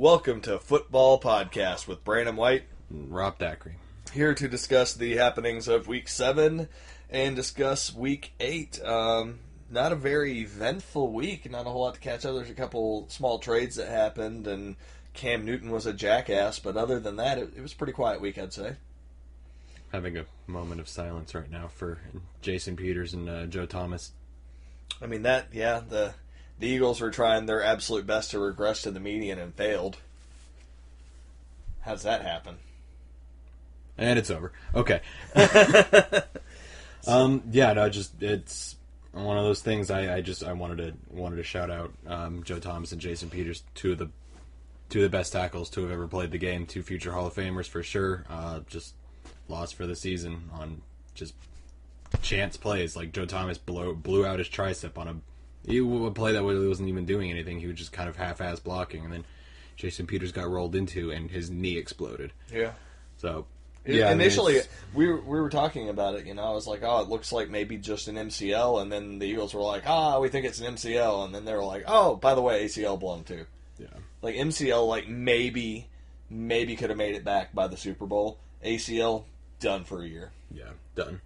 Welcome to Football Podcast with Brandon White, Rob Thackrey. Here to discuss the happenings of Week 7 and discuss Week 8. Not a very eventful week, not a whole lot to catch up. There's a couple small trades that happened, and Cam Newton was a jackass, but other than that, it was a pretty quiet week, I'd say. Having a moment of silence right now for Jason Peters and Joe Thomas. I mean, the Eagles were trying their absolute best to regress to the median and failed. How does that happen? And it's over. Okay. It's one of those things. I wanted to shout out Joe Thomas and Jason Peters, two of the best tackles to have ever played the game, two future Hall of Famers for sure. Just lost for the season on just chance plays. Like Joe Thomas blew out his tricep on a play that wasn't even doing anything. He was just kind of half-ass blocking, and then Jason Peters got rolled into, and his knee exploded. Yeah. So, yeah. Initially, we were talking about it. I was like, oh, it looks like maybe just an MCL, and then the Eagles were like, we think it's an MCL, and then they were like, oh, by the way, ACL blown too. Yeah. Like MCL, like maybe could have made it back by the Super Bowl. ACL done for a year. Yeah, done.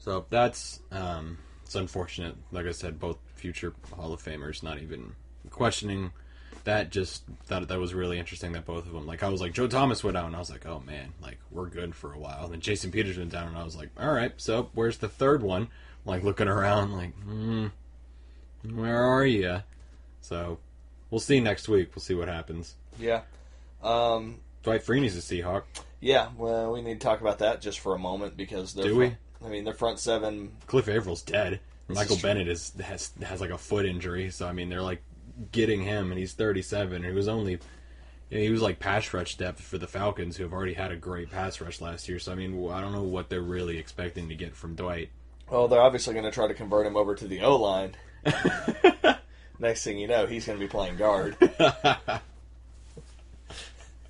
So that's it's unfortunate. Like I said, both future Hall of Famers, not even questioning that. Just thought that was really interesting that both of them, like I was like, Joe Thomas went out and I was like, oh man, like we're good for a while. And then Jason Peters went down and I was like, all right, so where's the third one? Like looking around like, where are you? So we'll see next week. We'll see what happens. Yeah. Dwight Freeney's a Seahawk. Yeah, well, we need to talk about that just for a moment because they're their front seven. Cliff Avrill's dead. Michael Bennett has like a foot injury, so I mean they're like getting him, and he's 37. And he was like pass rush depth for the Falcons, who have already had a great pass rush last year. So I mean I don't know what they're really expecting to get from Dwight. Well, they're obviously going to try to convert him over to the O line. Next thing you know, he's going to be playing guard.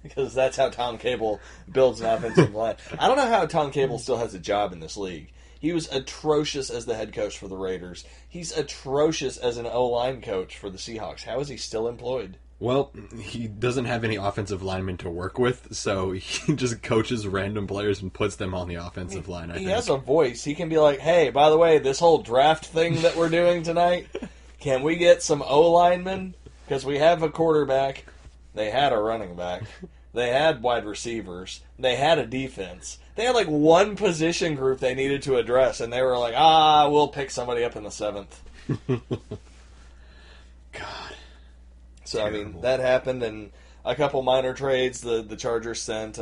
Because that's how Tom Cable builds an offensive line. I don't know how Tom Cable still has a job in this league. He was atrocious as the head coach for the Raiders. He's atrocious as an O-line coach for the Seahawks. How is he still employed? Well, he doesn't have any offensive linemen to work with, so he just coaches random players and puts them on the offensive line, I think. He has a voice. He can be like, hey, by the way, this whole draft thing that we're doing tonight, can we get some O-linemen? Because we have a quarterback. They had a running back. They had wide receivers. They had a defense. They had like one position group they needed to address, and they were like, we'll pick somebody up in the 7th. God. So, terrible. I mean, that happened, and a couple minor trades. The Chargers sent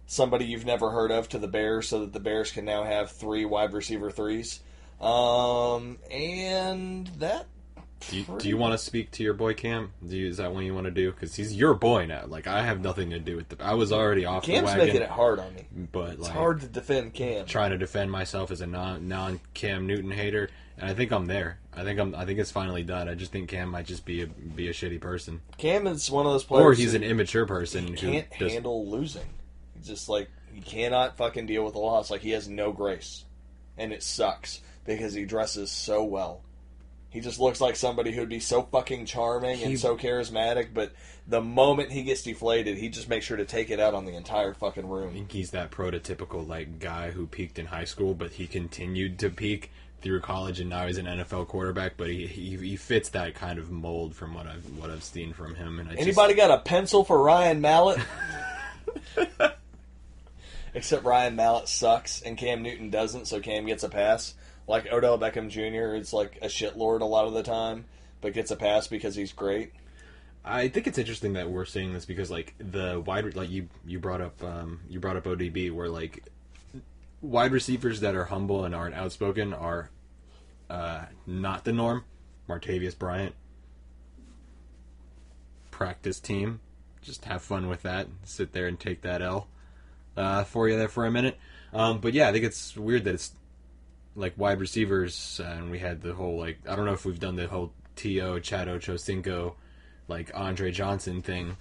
somebody you've never heard of to the Bears so that the Bears can now have 3 wide receiver 3s. And that... Do you want to speak to your boy Cam? Is that what you want to do? Because he's your boy now. Like I have nothing to do with I was already off the wagon. Cam's making it hard on me. But it's hard to defend Cam. Trying to defend myself as a non Cam Newton hater, and I think I'm there. I think it's finally done. I just think Cam might just be a shitty person. Cam is one of those players, or he's an immature person who can't handle losing. He's just like he cannot fucking deal with a loss. Like he has no grace, and it sucks because he dresses so well. He just looks like somebody who'd be so fucking charming and so charismatic, but the moment he gets deflated, he just makes sure to take it out on the entire fucking room. I think he's that prototypical like guy who peaked in high school, but he continued to peak through college, and now he's an NFL quarterback. But he fits that kind of mold from what I've seen from him. And anybody got a pencil for Ryan Mallett? Except Ryan Mallett sucks, and Cam Newton doesn't, so Cam gets a pass. Like Odell Beckham Jr. is like a shitlord a lot of the time, but gets a pass because he's great. I think it's interesting that we're seeing this because like the wide, like you brought up ODB, where like wide receivers that are humble and aren't outspoken are not the norm. Martavius Bryant, practice team, just have fun with that. Sit there and take that L for you there for a minute. But yeah, I think it's weird that it's like wide receivers, and we had the whole like I don't know if we've done the whole T.O. Chad Ochocinco like Andre Johnson thing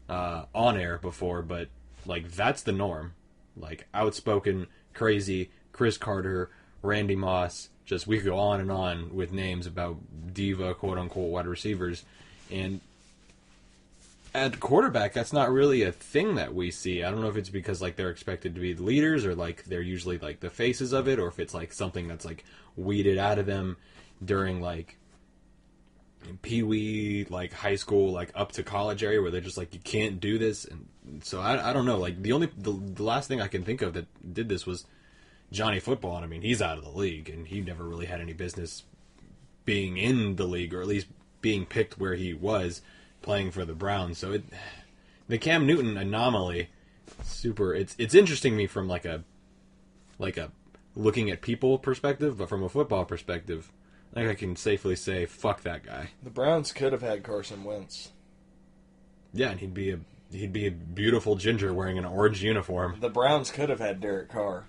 on air before, but like that's the norm. Like outspoken, crazy Chris Carter, Randy Moss, just we could go on and on with names about diva quote unquote wide receivers, and at quarterback, that's not really a thing that we see. I don't know if it's because like they're expected to be the leaders, or like they're usually like the faces of it, or if it's like something that's like weeded out of them during like pee-wee, like high school, like up to college area, where they're just like, you can't do this. And so I don't know. Like the last thing I can think of that did this was Johnny Football, and I mean, he's out of the league, and he never really had any business being in the league, or at least being picked where he was playing for the Browns. So the Cam Newton anomaly, it's interesting to me from like a looking at people perspective, but from a football perspective, I think I can safely say, fuck that guy. The Browns could have had Carson Wentz. Yeah, and he'd be a beautiful ginger wearing an orange uniform. The Browns could have had Derek Carr.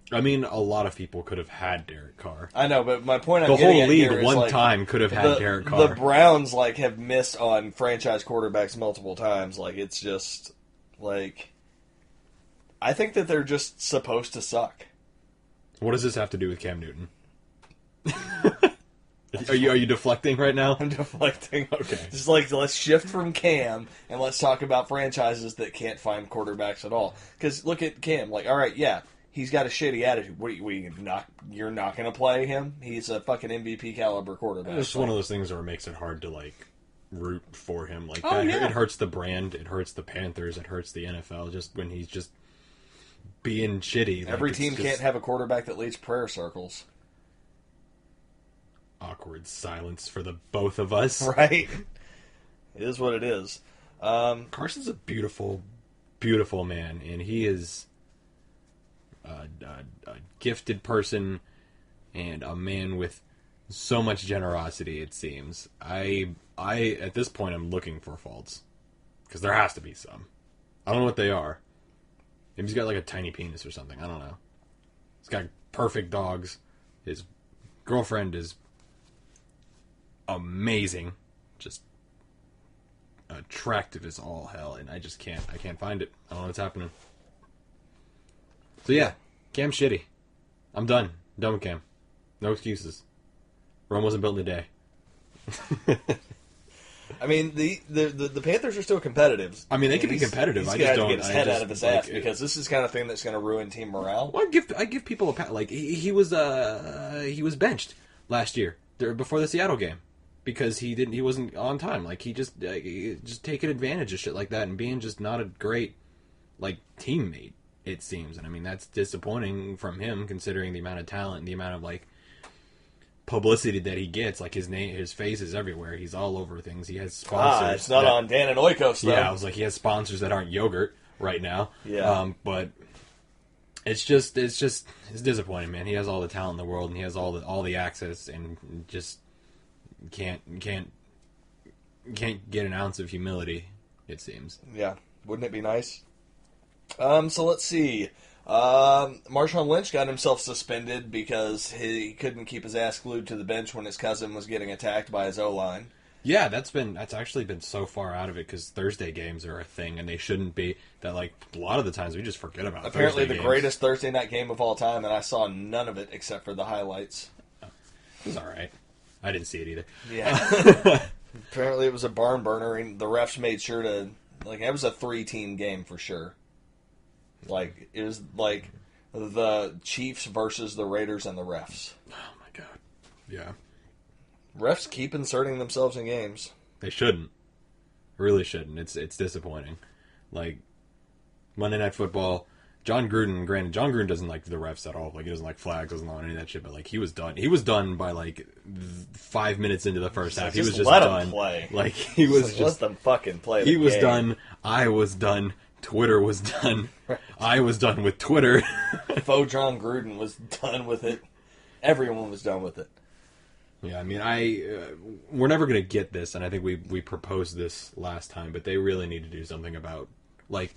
I mean, a lot of people could have had Derek Carr. I know, but my point the whole league one time could have had Derek Carr. The Browns like have missed on franchise quarterbacks multiple times. Like, it's just like, I think that they're just supposed to suck. What does this have to do with Cam Newton? Are you deflecting right now? I'm deflecting. Okay. Just like, let's shift from Cam and let's talk about franchises that can't find quarterbacks at all. Because look at Cam. Like, all right, yeah, he's got a shitty attitude. What you're not going to play him? He's a fucking MVP caliber quarterback. It's one of those things where it makes it hard to like root for him. Like yeah. It hurts the brand. It hurts the Panthers. It hurts the NFL. Just when he's just being shitty. Like, every team can't have a quarterback that leads prayer circles. Awkward silence for the both of us. Right. It is what it is. Carson's a beautiful, beautiful man, and he is a gifted person and a man with so much generosity, it seems. I at this point, I'm looking for faults, because there has to be some. I don't know what they are. Maybe he's got like a tiny penis or something. I don't know. He's got perfect dogs. His girlfriend is amazing, just attractive as all hell, and I can't find it. I don't know what's happening. So yeah, Cam's shitty. I'm done with Cam. No excuses. Rome wasn't built in a day. I mean, the Panthers are still competitive. I mean, they can be competitive. He's I got just to don't get his head out of his like, ass, because this is the kind of thing that's going to ruin team morale. Well, I give people a pat. Like he was benched last year before the Seattle game, because he wasn't on time. Like he just taking advantage of shit like that and being just not a great like teammate, it seems. And I mean, that's disappointing from him, considering the amount of talent and the amount of like publicity that he gets. Like his face is everywhere. He's all over things. He has sponsors. It's not on Dan and Oikos though. Yeah, I was like, he has sponsors that aren't yogurt right now. Yeah. But it's disappointing, man. He has all the talent in the world, and he has all the access, and just can't get an ounce of humility, it seems. Yeah. Wouldn't it be nice? So let's see. Marshawn Lynch got himself suspended because he couldn't keep his ass glued to the bench when his cousin was getting attacked by his O-line. Yeah, that's actually been so far out of it, because Thursday games are a thing, and they shouldn't be. That like a lot of the times we just forget about. Apparently, Thursday the games. Greatest Thursday night game of all time, and I saw none of it except for the highlights. It was all right. I didn't see it either. Yeah. Apparently, it was a barn burner, and the refs made sure to it was a 3-team game for sure. Like, it was like the Chiefs versus the Raiders and the refs. Oh my god. Yeah. Refs keep inserting themselves in games. They shouldn't. Really shouldn't. It's disappointing. Like, Monday Night Football, John Gruden doesn't like the refs at all. Like, he doesn't like flags, doesn't like any of that shit, but like, he was done. He was done by like 5 minutes into the first half. He was just let done. Him play. Like, he was just let them fucking play. He was game. done. I was done. Twitter was done. I was done with Twitter. Faux John Gruden was done with it. Everyone was done with it. Yeah, I mean, we're never going to get this, and I think we proposed this last time, but they really need to do something about, like,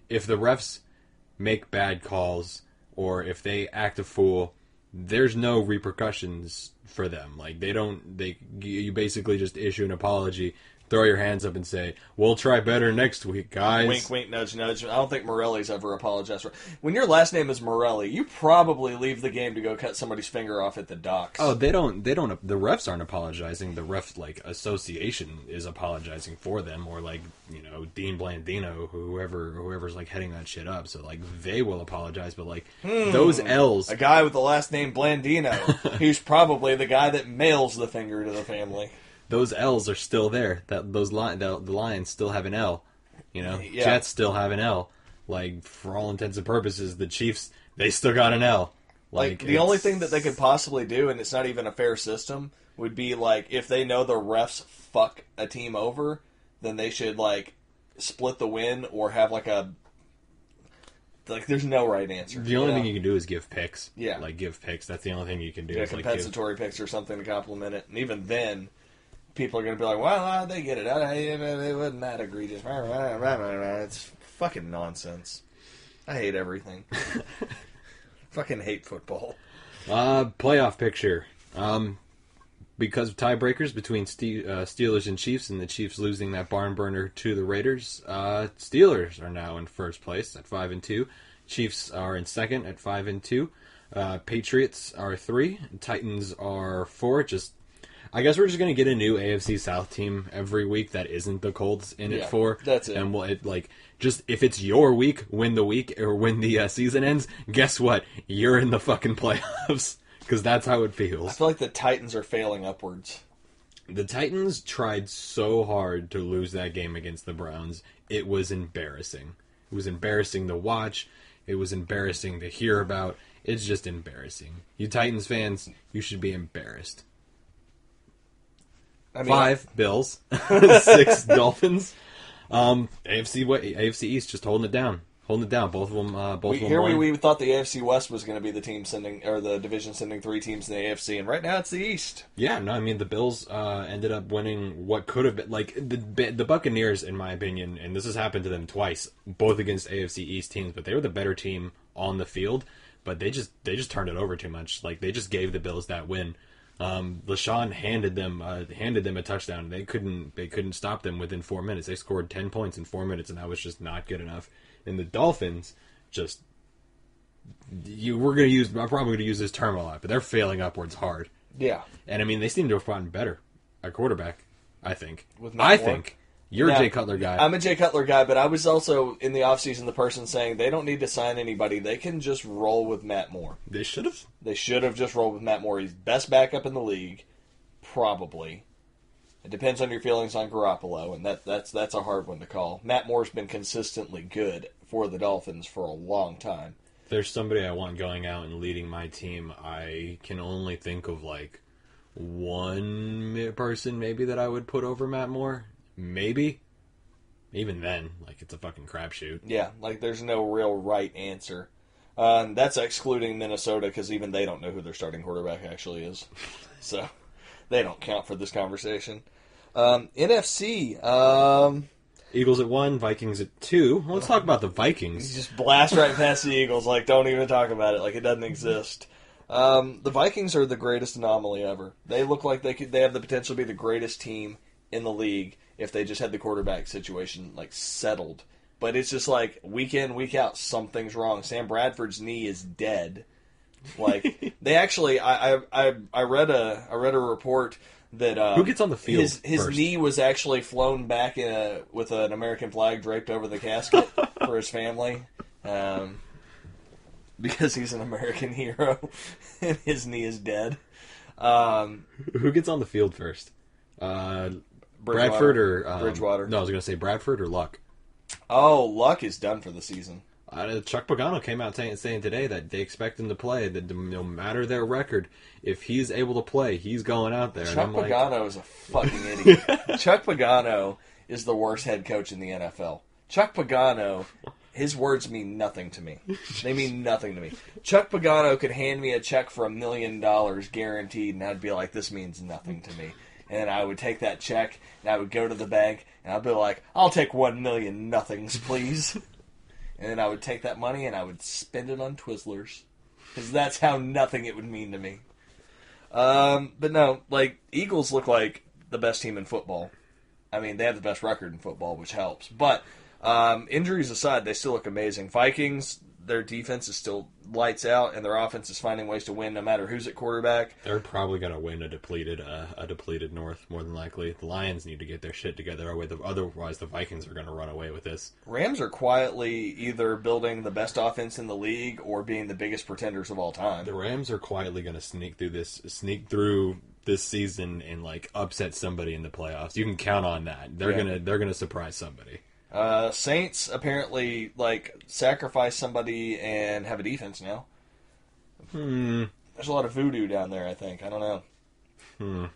if the refs make bad calls, or if they act a fool, there's no repercussions for them. Like, you basically just issue an apology throw your hands up and say, "We'll try better next week, guys." Wink, wink, nudge, nudge. I don't think Morelli's ever apologized for. When your last name is Morelli, you probably leave the game to go cut somebody's finger off at the docks. Oh, they don't. The refs aren't apologizing. The ref association is apologizing for them, or Dean Blandino, whoever's heading that shit up. So they will apologize, but those L's. A guy with the last name Blandino, who's probably the guy that mails the finger to the family. Those L's are still there. The Lions still have an L. Yeah. Jets still have an L. For all intents and purposes, the Chiefs, they still got an L. The only thing that they could possibly do, and it's not even a fair system, would be if they know the refs fuck a team over, then they should split the win or have a. There's no right answer. The only thing you can do is give picks. Yeah. Give picks. That's the only thing you can do. Yeah, compensatory picks or something to complement it. And even then, people are going to be like, well, they get it. It wasn't that egregious. It's fucking nonsense. I hate everything. Fucking hate football. Playoff picture. Because of tiebreakers between Steelers and Chiefs, and the Chiefs losing that barn burner to the Raiders, Steelers are now in first place at 5-2. Chiefs are in second at 5-2. Patriots are 3. Titans are 4. I guess we're just going to get a new AFC South team every week that isn't the Colts in it for. That's it. And if it's your week, when the season ends, guess what? You're in the fucking playoffs. Because that's how it feels. I feel like the Titans are failing upwards. The Titans tried so hard to lose that game against the Browns. It was embarrassing. It was embarrassing to watch. It was embarrassing to hear about. It's just embarrassing. You Titans fans, you should be embarrassed. 5 Bills, 6 Dolphins. AFC East just holding it down. Both of them. We thought the AFC West was going to be the team the division sending 3 teams in the AFC, and right now it's the East. Yeah, no, I mean the Bills ended up winning what could have been the Buccaneers, in my opinion, and this has happened to them twice, both against AFC East teams, but they were the better team on the field, but they just turned it over too much. They just gave the Bills that win. LaShawn handed them a touchdown. They couldn't stop them within 4 minutes. They scored 10 points in 4 minutes, and that was just not good enough. And the Dolphins, I'm probably going to use this term a lot, but they're failing upwards hard. Yeah. And I mean, they seem to have gotten better at quarterback, I think. You're a Jay Cutler guy. I'm a Jay Cutler guy, but I was also in the offseason the person saying they don't need to sign anybody. They can just roll with Matt Moore. They should have. They should have just rolled with Matt Moore. He's best backup in the league, probably. It depends on your feelings on Garoppolo, and that's a hard one to call. Matt Moore's been consistently good for the Dolphins for a long time. If there's somebody I want going out and leading my team, I can only think of one person maybe that I would put over Matt Moore. Maybe. Even then, it's a fucking crapshoot. Yeah, there's no real right answer. That's excluding Minnesota, because even they don't know who their starting quarterback actually is. So, they don't count for this conversation. NFC. Eagles at 1, Vikings at 2. Let's talk about the Vikings. You just blast right past the Eagles, don't even talk about it, it doesn't exist. The Vikings are the greatest anomaly ever. They look like they have the potential to be the greatest team in the league if they just had the quarterback situation settled. But it's just week in, week out, something's wrong. Sam Bradford's knee is dead. They actually, I read a report that who gets on the field? His first? knee was actually flown back with an American flag draped over the casket for his family, because he's an American hero and his knee is dead. Who gets on the field first? Bradford or Bridgewater? No, I was going to say Bradford or Luck. Oh, Luck is done for the season. Chuck Pagano came out saying today that they expect him to play, that no matter their record, if he's able to play, he's going out there. Chuck Pagano is a fucking idiot. Chuck Pagano is the worst head coach in the NFL. Chuck Pagano, his words mean nothing to me. They mean nothing to me. Chuck Pagano could hand me a check for $1 million guaranteed, and I'd be like, this means nothing to me. And I would take that check, and I would go to the bank, and I'd be like, I'll take 1 million nothings, please. And then I would take that money, and I would spend it on Twizzlers. Because that's how nothing it would mean to me. But no, Eagles look like the best team in football. I mean, they have the best record in football, which helps. But injuries aside, they still look amazing. Vikings, their defense is still lights out, and their offense is finding ways to win no matter who's at quarterback. They're probably going to win a depleted North, more than likely. The Lions need to get their shit together, otherwise the Vikings are going to run away with this. Rams are quietly either building the best offense in the league or being the biggest pretenders of all time. The Rams are quietly going to sneak through this season and like upset somebody in the playoffs. You can count on that. They're gonna surprise somebody. Saints apparently sacrifice somebody and have a defense now. There's a lot of voodoo down there. I think. I don't know.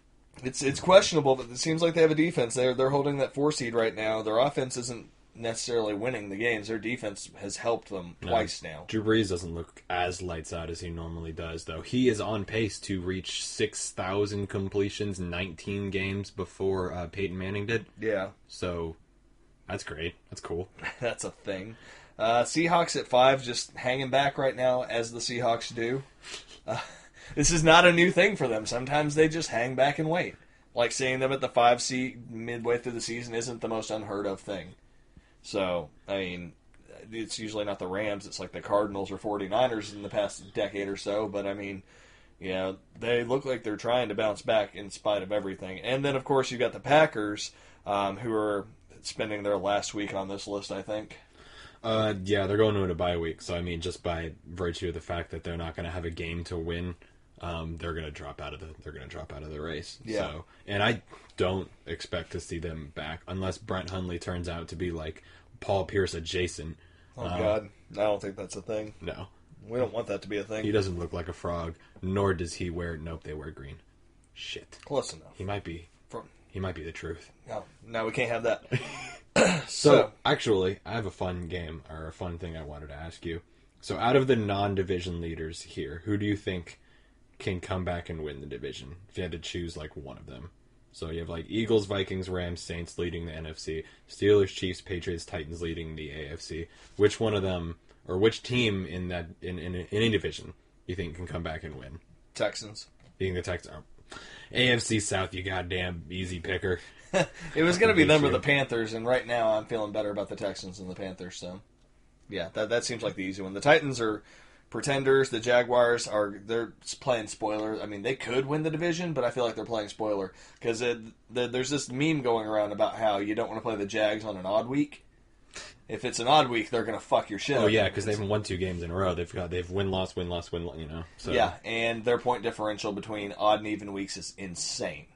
It's questionable, but it seems like they have a defense. They're holding that 4 seed right now. Their offense isn't necessarily winning the games. Their defense has helped them twice now. Drew Brees doesn't look as lights out as he normally does, though. He is on pace to reach 6,000 completions, 19 games before Peyton Manning did. Yeah. So that's great. That's cool. That's a thing. Seahawks at 5, just hanging back right now, as the Seahawks do. This is not a new thing for them. Sometimes they just hang back and wait. Like seeing them at the 5 seed midway through the season isn't the most unheard of thing. So, I mean, it's usually not the Rams. It's like the Cardinals or 49ers in the past decade or so. But, I mean, they look like they're trying to bounce back in spite of everything. And then, of course, you've got the Packers, who are spending their last week on this list, I think. Yeah, they're going into a bye week. So, I mean, just by virtue of the fact that they're not going to have a game to win, they're going to drop out of the race. Yeah. So, and I don't expect to see them back unless Brent Hundley turns out to be like Paul Pierce adjacent. Oh God, I don't think that's a thing. No, we don't want that to be a thing. He doesn't look like a frog, nor does he wear. Nope, they wear green. Shit, close enough. He might be. He might be the truth. No, we can't have that. So, actually, I have a fun game or a fun thing I wanted to ask you. So, out of the non-division leaders here, who do you think can come back and win the division if you had to choose like one of them? So you have Eagles, Vikings, Rams, Saints leading the NFC, Steelers, Chiefs, Patriots, Titans leading the AFC. Which one of them, or which team in any division you think can come back and win? Texans. Being the Texans. Oh. AFC South, you goddamn easy picker. It was going to be them or the Panthers, and right now I'm feeling better about the Texans than the Panthers. So, yeah, that seems like the easy one. The Titans are pretenders. The Jaguars they're playing spoiler. I mean, they could win the division, but I feel like they're playing spoiler because there's this meme going around about how you don't want to play the Jags on an odd week. If it's an odd week, they're going to fuck your shit up. Oh yeah, because they've won 2 games in a row. They've win loss. So yeah, and their point differential between odd and even weeks is insane.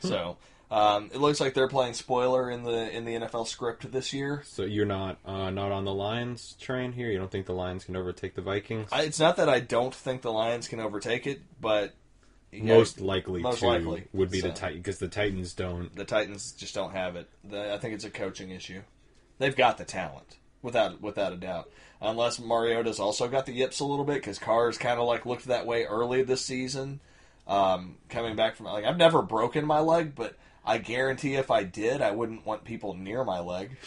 So. It looks like they're playing spoiler in the NFL script this year. So you're not on the Lions train here? You don't think the Lions can overtake the Vikings? It's not that I don't think the Lions can overtake it, but most likely would be so, the Titans, because the Titans don't. The Titans just don't have it. I think it's a coaching issue. They've got the talent, without a doubt. Unless Mariota's also got the yips a little bit, because Carr's kind of looked that way early this season. Coming back from I've never broken my leg, but I guarantee if I did, I wouldn't want people near my leg.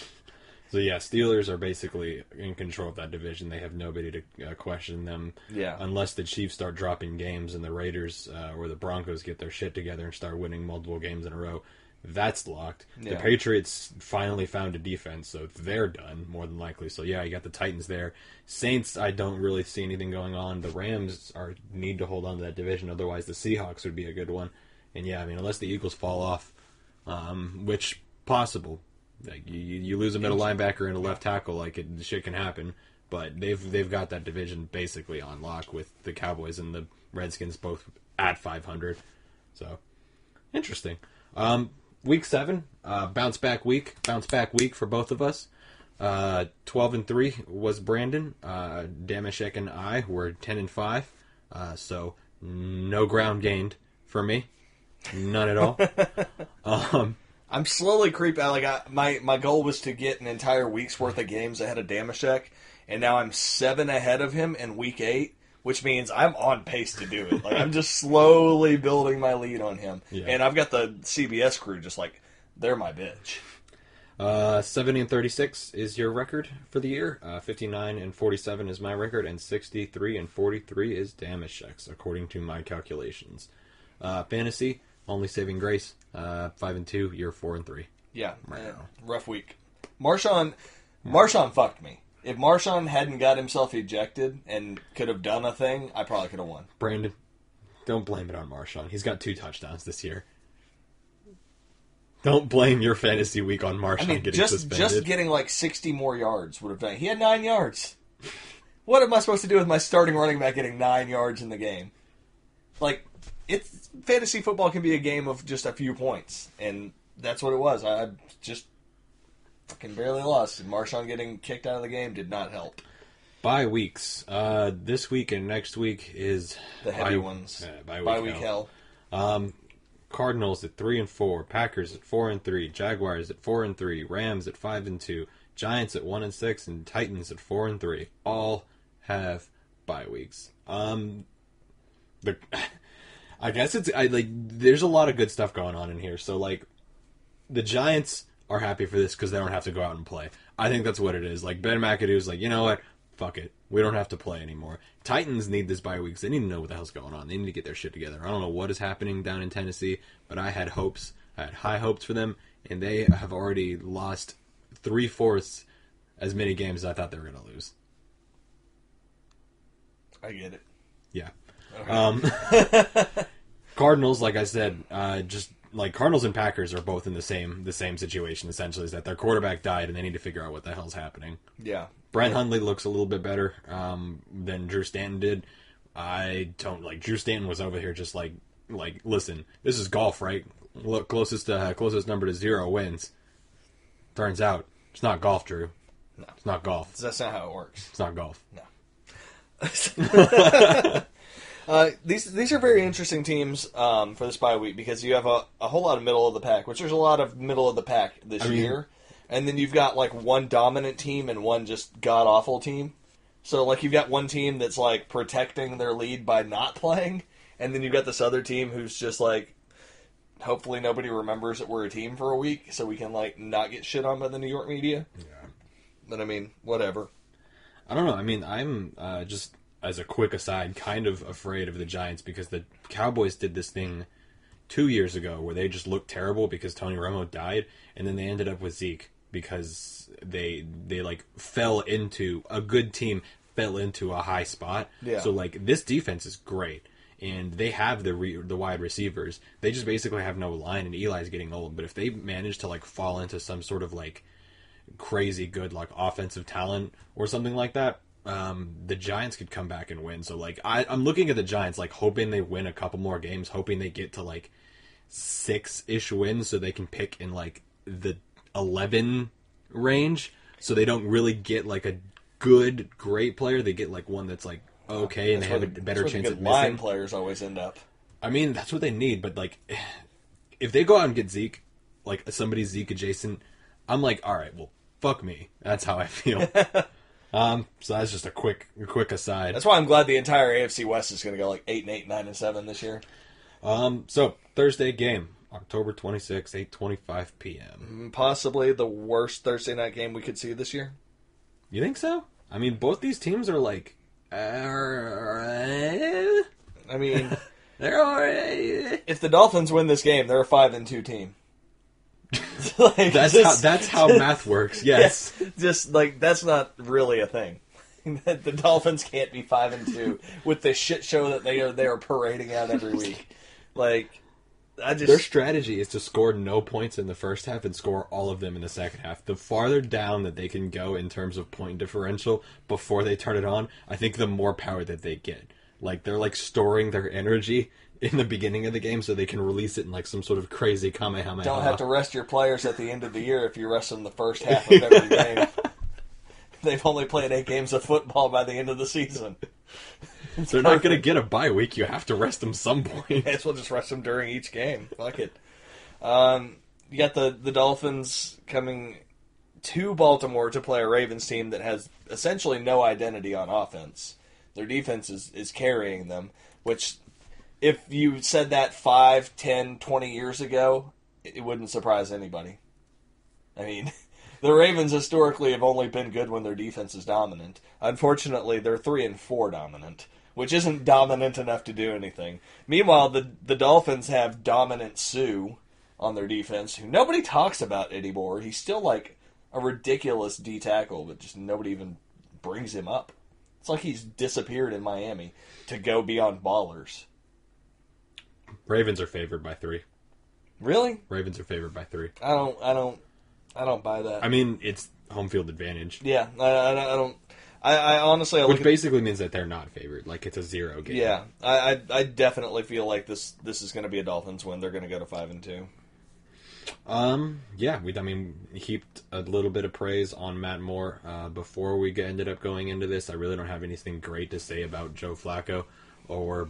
So yeah, Steelers are basically in control of that division. They have nobody to question them. Yeah. Unless the Chiefs start dropping games and the Raiders or the Broncos get their shit together and start winning multiple games in a row, that's locked. Yeah. The Patriots finally found a defense, so they're done, more than likely. So yeah, you got the Titans there. Saints, I don't really see anything going on. The Rams need to hold on to that division, otherwise the Seahawks would be a good one. And yeah, I mean, unless the Eagles fall off, which possible. You lose a middle linebacker and a left tackle, the shit can happen. But they've got that division basically on lock with the Cowboys and the Redskins both at 500. So interesting. Week 7, bounce back week for both of us. 12-3 was Brandon. Damashek and I were 10-5. So no ground gained for me. None at all. I'm slowly creeping out. My goal was to get an entire week's worth of games ahead of Damashek, and now I'm 7 ahead of him in week 8, which means I'm on pace to do it. I'm just slowly building my lead on him. Yeah. And I've got the CBS crew just they're my bitch. 70-36 is your record for the year. 59-47 is my record, and 63-43 is Damashek's, according to my calculations. Fantasy, only saving grace, 5-2. You're 4-3. Yeah, rough week. Marshawn fucked me. If Marshawn hadn't got himself ejected and could have done a thing, I probably could have won. Brandon, don't blame it on Marshawn. He's got 2 touchdowns this year. Don't blame your fantasy week on Marshawn getting suspended. Just getting like 60 more yards would have done. He had 9 yards. What am I supposed to do with my starting running back getting 9 yards in the game? Like, fantasy football can be a game of just a few points, and that's what it was. I just fucking barely lost. And Marshawn getting kicked out of the game did not help. Bye weeks. This week and next week is the heavy ones. Bye week hell. Cardinals at 3-4, Packers at 4-3, Jaguars at 4-3, Rams at 5-2, Giants at 1-6, and Titans at 4-3. All have bye weeks. I guess there's a lot of good stuff going on in here. So like, the Giants are happy for this because they don't have to go out and play. I think that's what it is. Like, Ben McAdoo's like, you know what? Fuck it. We don't have to play anymore. Titans need this bye week. They need to know what the hell's going on. They need to get their shit together. I don't know what is happening down in Tennessee, but I had hopes. I had high hopes for them, and they have already lost 3/4 as many games as I thought they were going to lose. I get it. Yeah. Okay. Cardinals, like I said, Cardinals and Packers are both in the same situation, essentially, is that their quarterback died and they need to figure out what the hell's happening. Yeah. Brent Hundley looks a little bit better than Drew Stanton did. I don't Drew Stanton was over here just like listen, this is golf, right? Look, closest number to 0 wins. Turns out it's not golf, Drew. No, it's not golf. That's not how it works. It's not golf. No. These are very interesting teams for this bye week because you have a whole lot of middle of the pack, which there's a lot of middle of the pack this year. And then you've got like one dominant team and one just god awful team. So like you've got one team that's like protecting their lead by not playing, and then you've got this other team who's just like, hopefully nobody remembers that we're a team for a week, so we can like not get shit on by the New York media. Yeah. But I mean, whatever. I don't know. I mean, I'm just as a quick aside, kind of afraid of the Giants because the Cowboys did this thing 2 years ago where they just looked terrible because Tony Romo died, and then they ended up with Zeke. Because they fell into a good team, fell into a high spot. Yeah. So like this defense is great, and they have the wide receivers. They just basically have no line, and Eli's getting old. But if they manage to like fall into some sort of like crazy good like offensive talent or something like that, the Giants could come back and win. So like I'm looking at the Giants like hoping they win a couple more games, hoping they get to like 6-ish wins so they can pick in like the 11 range, so they don't really get like a great player. They get like one that's like okay, and they have a better chance of missing. Line players always end up. I mean, that's what they need. But like, if they go out and get Zeke, like somebody Zeke adjacent, I'm like, all right, well, fuck me. That's how I feel. So that's just a quick aside. That's why I'm glad the entire AFC West is going to go like 8-8, 9-7 this year. So Thursday game. October 26, 8:25 p.m. Possibly the worst Thursday night game we could see this year. You think so? I mean, both these teams are like... I mean... they're if the Dolphins win this game, they're a 5-2 team. That's how math works, yes. Yeah, just like, that's not really a thing. The Dolphins can't be 5-2 with the shit show that they are parading out every week. Like... Their strategy is to score no points in the first half and score all of them in the second half. The farther down that they can go in terms of point differential before they turn it on, I think the more power that they get. Like, they're like storing their energy in the beginning of the game so they can release it in like some sort of crazy Kamehameha. Don't have to rest your players at the end of the year if you rest them the first half of every game. They've only played 8 games of football by the end of the season. They're not going to get a bye week. You have to rest them some point. Yes, we'll just rest them during each game. Fuck it. You got the Dolphins coming to Baltimore to play a Ravens team that has essentially no identity on offense. Their defense is carrying them, which if you said that 5, 10, 20 years ago, it wouldn't surprise anybody. I mean... The Ravens historically have only been good when their defense is dominant. Unfortunately, they're 3-4 dominant, which isn't dominant enough to do anything. Meanwhile, the Dolphins have dominant Sue on their defense, who nobody talks about anymore. He's still like a ridiculous D tackle, but just nobody even brings him up. It's like he's disappeared in Miami to go be on Ballers. Ravens are favored by 3. Really? Ravens are favored by 3. I don't buy that. I mean, it's home field advantage. Yeah, I don't. I honestly, Which basically means that they're not favored. Like, it's a 0 game. Yeah, I definitely feel like this is going to be a Dolphins win. They're going to go to 5-2. Yeah, we heaped a little bit of praise on Matt Moore before we ended up going into this. I really don't have anything great to say about Joe Flacco or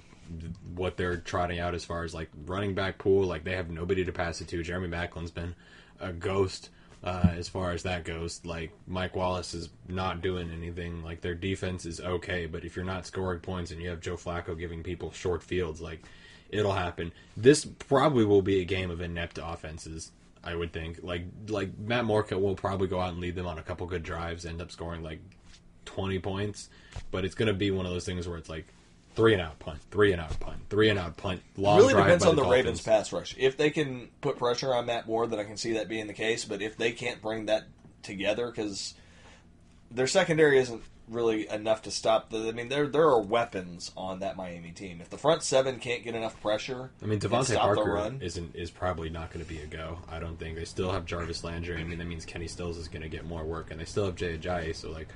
what they're trotting out as far as like running back pool. Like, they have nobody to pass it to. Jeremy Macklin's been a ghost as far as that goes. Like, Mike Wallace is not doing anything. Like, their defense is okay, but if you're not scoring points and you have Joe Flacco giving people short fields, like, it'll happen. This probably will be a game of inept offenses, I would think. Like Matt Moore will probably go out and lead them on a couple good drives, end up scoring like 20 points, but it's going to be one of those things where it's like 3-and-out punt, 3-and-out punt, 3-and-out punt. Long really drive depends by on the Dolphins. Ravens pass rush. If they can put pressure on Matt Moore, then I can see that being the case. But if they can't bring that together, because their secondary isn't really enough to stop there are weapons on that Miami team. If the front seven can't get enough pressure, I mean, and Devontae stop the Parker run, is probably not going to be a go. I don't think. They still have Jarvis Landry. I mean, that means Kenny Stills is going to get more work, and they still have Jay Ajayi. So like,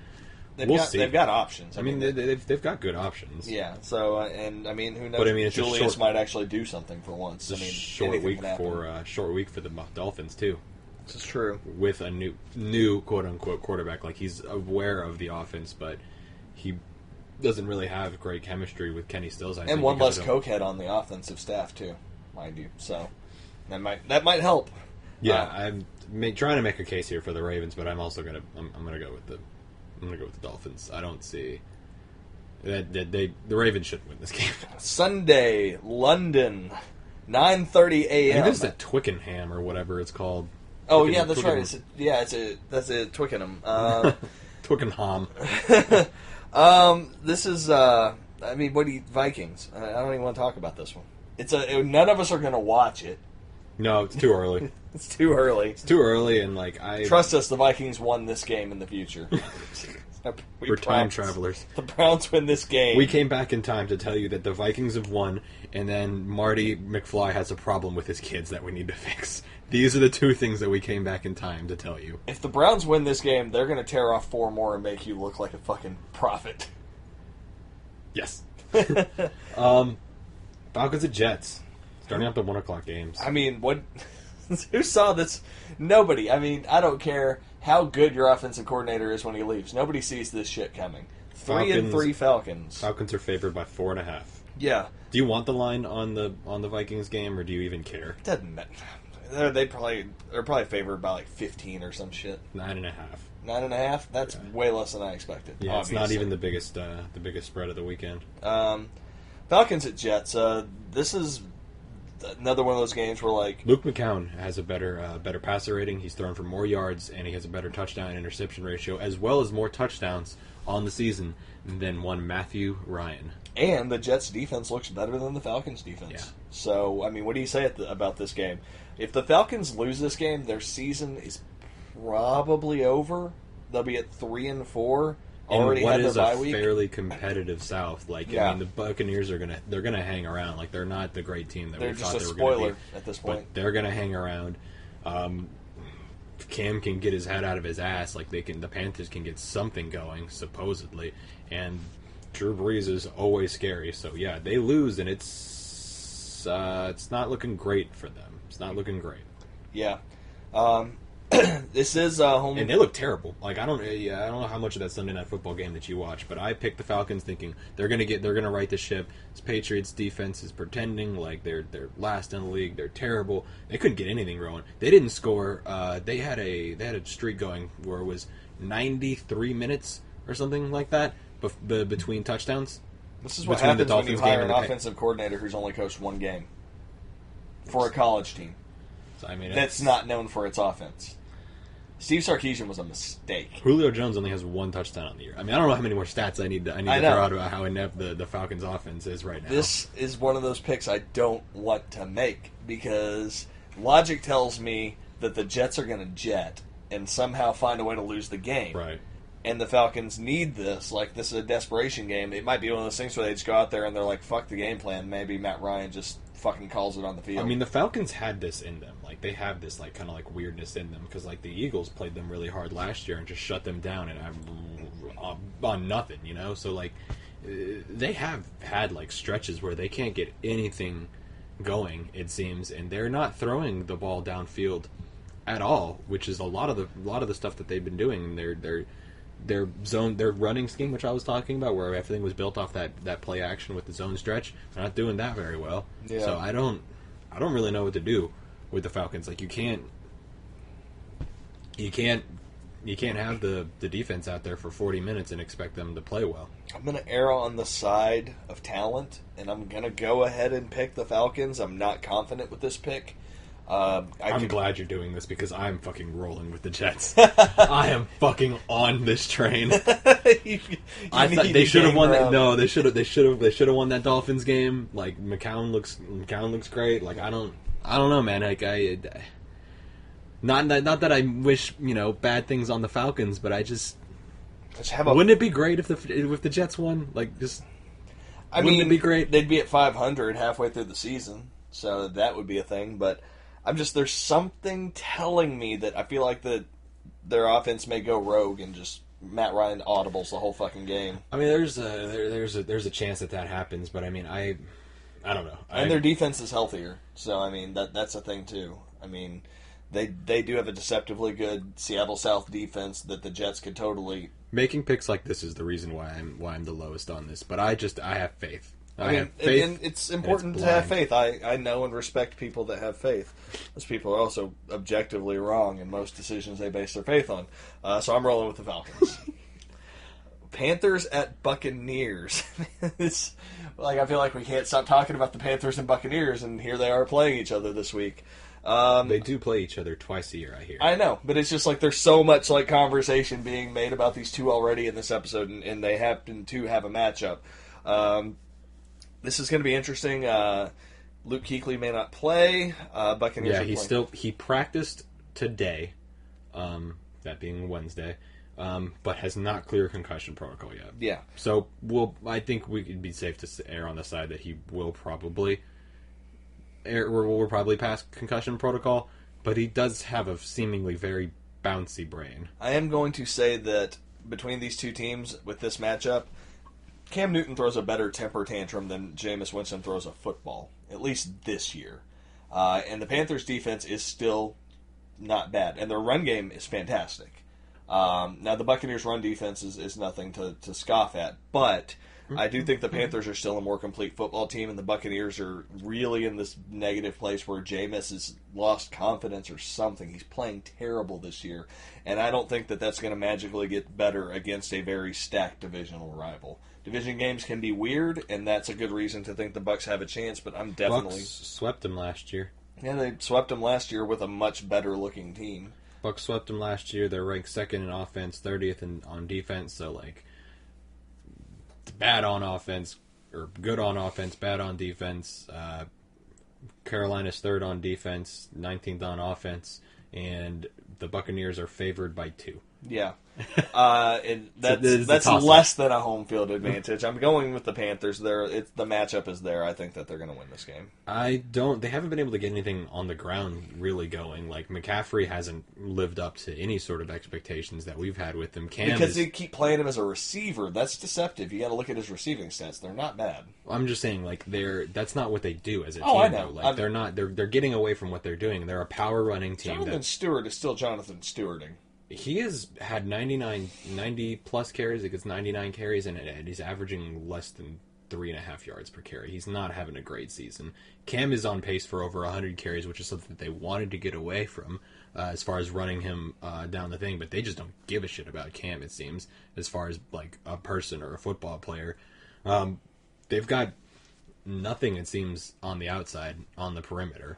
we'll see. They've got options. I mean, they've got good options. Yeah. So and I mean, who knows? But I mean, it's Julius might actually do something for once. It's I mean, short week for the Dolphins too. This is true. With a new quote unquote quarterback, like he's aware of the offense, but he doesn't really have great chemistry with Kenny Stills. And one less cokehead on the offensive staff too, mind you. So that might help. Yeah, I'm trying to make a case here for the Ravens, but I'm also gonna go with the Dolphins. I don't see that the Ravens should win this game. Sunday, London, 9:30 a.m. I think this is at Twickenham or whatever it's called. Oh yeah, that's right. That's a Twickenham. Twickenham. This is. I mean, what do you Vikings? I don't even want to talk about this one. None of us are going to watch it. No, it's too early. It's too early. It's too early, and like trust us, the Vikings won this game in the future. We're time travelers. The Browns win this game. We came back in time to tell you that the Vikings have won, and then Marty McFly has a problem with his kids that we need to fix. These are the two things that we came back in time to tell you. If the Browns win this game, they're going to tear off 4 more and make you look like a fucking prophet. Yes. Falcons at Jets. Starting up the 1 o'clock games. I mean, what? Who saw this? Nobody. I mean, I don't care how good your offensive coordinator is when he leaves. Nobody sees this shit coming. 3-3 Falcons. Falcons are favored by 4.5. Yeah. Do you want the line on the Vikings game, or do you even care? Doesn't matter. They're probably favored by like 15 or some shit. 9.5. 9.5. That's way less than I expected. Yeah, obviously. It's not even the biggest spread of the weekend. Falcons at Jets. This is another one of those games where like Luke McCown has a better passer rating. He's thrown for more yards, and he has a better touchdown interception ratio, as well as more touchdowns on the season than one Matthew Ryan. And the Jets' defense looks better than the Falcons' defense. Yeah. So, I mean, what do you say about this game? If the Falcons lose this game, their season is probably over. They'll be at 3-4. Already what had their is bye a week. fairly competitive South. Like, Yeah. I mean, the Buccaneers are gonna hang around. Like, they're not the great team that They're we just thought a they were going to spoiler be. at this point. But they're gonna hang around. Cam can get his head out of his ass. Like, the Panthers can get something going, supposedly, and Drew Brees is always scary. So yeah, they lose, and it's not looking great for them. It's not looking great. Yeah. This is home, and they look terrible. Like I don't know how much of that Sunday Night Football game that you watch, but I picked the Falcons thinking they're gonna right the ship. This Patriots defense is pretending like they're last in the league. They're terrible. They couldn't get anything going. They didn't score. They had a streak going where it was 93 minutes or something like that between touchdowns. This is what between the happens when you Dolphins hire game an and offensive coordinator who's only coached one game for a college team. So, I mean, that's not known for its offense. Steve Sarkisian was a mistake. Julio Jones only has 1 touchdown on the year. I mean, I don't know how many more stats I need to throw out about how inept the Falcons' offense is right now. This is one of those picks I don't want to make because logic tells me that the Jets are going to jet and somehow find a way to lose the game. Right. And the Falcons need this. Like, this is a desperation game. It might be one of those things where they just go out there and they're like, fuck the game plan. Maybe Matt Ryan just fucking calls it on the field. I mean, the Falcons had this in them. Like, they have this, like, kind of, like, weirdness in them. Because, like, the Eagles played them really hard last year and just shut them down and on nothing, you know? So, like, they have had, like, stretches where they can't get anything going, it seems. And they're not throwing the ball downfield at all, which is a lot of the stuff that they've been doing. Their running scheme, which I was talking about, where everything was built off that play action with the zone stretch, they're not doing that very well. Yeah. So I don't really know what to do with the Falcons. Like, you can't have the defense out there for 40 minutes and expect them to play well. I'm going to err on the side of talent, and I'm going to go ahead and pick the Falcons. I'm not confident with this pick. I'm glad you're doing this because I'm fucking rolling with the Jets. I am fucking on this train. I thought they should have won that. No, they should have won that Dolphins game. Like, McCown looks great. Like, I don't know, man. Like, not that I wish, bad things on the Falcons, but I just wouldn't it be great if the Jets won? Like, wouldn't it be great? They'd be at 500 halfway through the season, so that would be a thing. But there's something telling me that I feel like that their offense may go rogue and just Matt Ryan audibles the whole fucking game. I mean, there's a chance that happens, but I mean, I don't know. And their defense is healthier, so I mean that's a thing too. I mean, they do have a deceptively good Seattle South defense that the Jets could totally. Making picks like this is the reason why I'm the lowest on this, but I have faith. And it's important to have faith. I know and respect people that have faith. Those people are also objectively wrong in most decisions they base their faith on. So I'm rolling with the Falcons. Panthers at Buccaneers. I feel like we can't stop talking about the Panthers and Buccaneers, and here they are playing each other this week. They do play each other twice a year, I hear. I know, but it's just like there's so much like conversation being made about these two already in this episode, and they happen to have a matchup. This is going to be interesting. Luke Kuechly may not play. Buccaneers. Yeah, he practiced today, that being Wednesday, but has not cleared concussion protocol yet. Yeah. So I think we could be safe to err on the side that he will probably pass concussion protocol, but he does have a seemingly very bouncy brain. I am going to say that between these two teams with this matchup, Cam Newton throws a better temper tantrum than Jameis Winston throws a football, at least this year. And the Panthers' defense is still not bad, and their run game is fantastic. Now, the Buccaneers' run defense is nothing to scoff at, but I do think the Panthers are still a more complete football team, and the Buccaneers are really in this negative place where Jameis has lost confidence or something. He's playing terrible this year, and I don't think that that's going to magically get better against a very stacked divisional rival. Division games can be weird, and that's a good reason to think the Bucs have a chance, but I'm definitely... Bucs swept them last year. Yeah, they swept them last year with a much better-looking team. Bucs swept them last year. They're ranked second in offense, 30th on defense, so, like, bad on offense, or good on offense, bad on defense. Carolina's third on defense, 19th on offense, and the Buccaneers are favored by 2. Yeah. And that's less than a home field advantage. I'm going with the Panthers. The matchup is there. I think that they're going to win this game. They haven't been able to get anything on the ground really going. Like, McCaffrey hasn't lived up to any sort of expectations that we've had with him. Because they keep playing him as a receiver. That's deceptive. You got to look at his receiving stats. They're not bad. I'm just saying, like, that's not what they do as a team. I know. Though. Like, they're getting away from what they're doing. They're a power running team. Jonathan Stewart is still Jonathan Stewarding. He has had 90 plus carries. He gets 99 carries, and he's averaging less than 3.5 yards per carry. He's not having a great season. Cam is on pace for over 100 carries, which is something that they wanted to get away from as far as running him down the thing, but they just don't give a shit about Cam, it seems, as far as like a person or a football player. They've got nothing, it seems, on the outside, on the perimeter.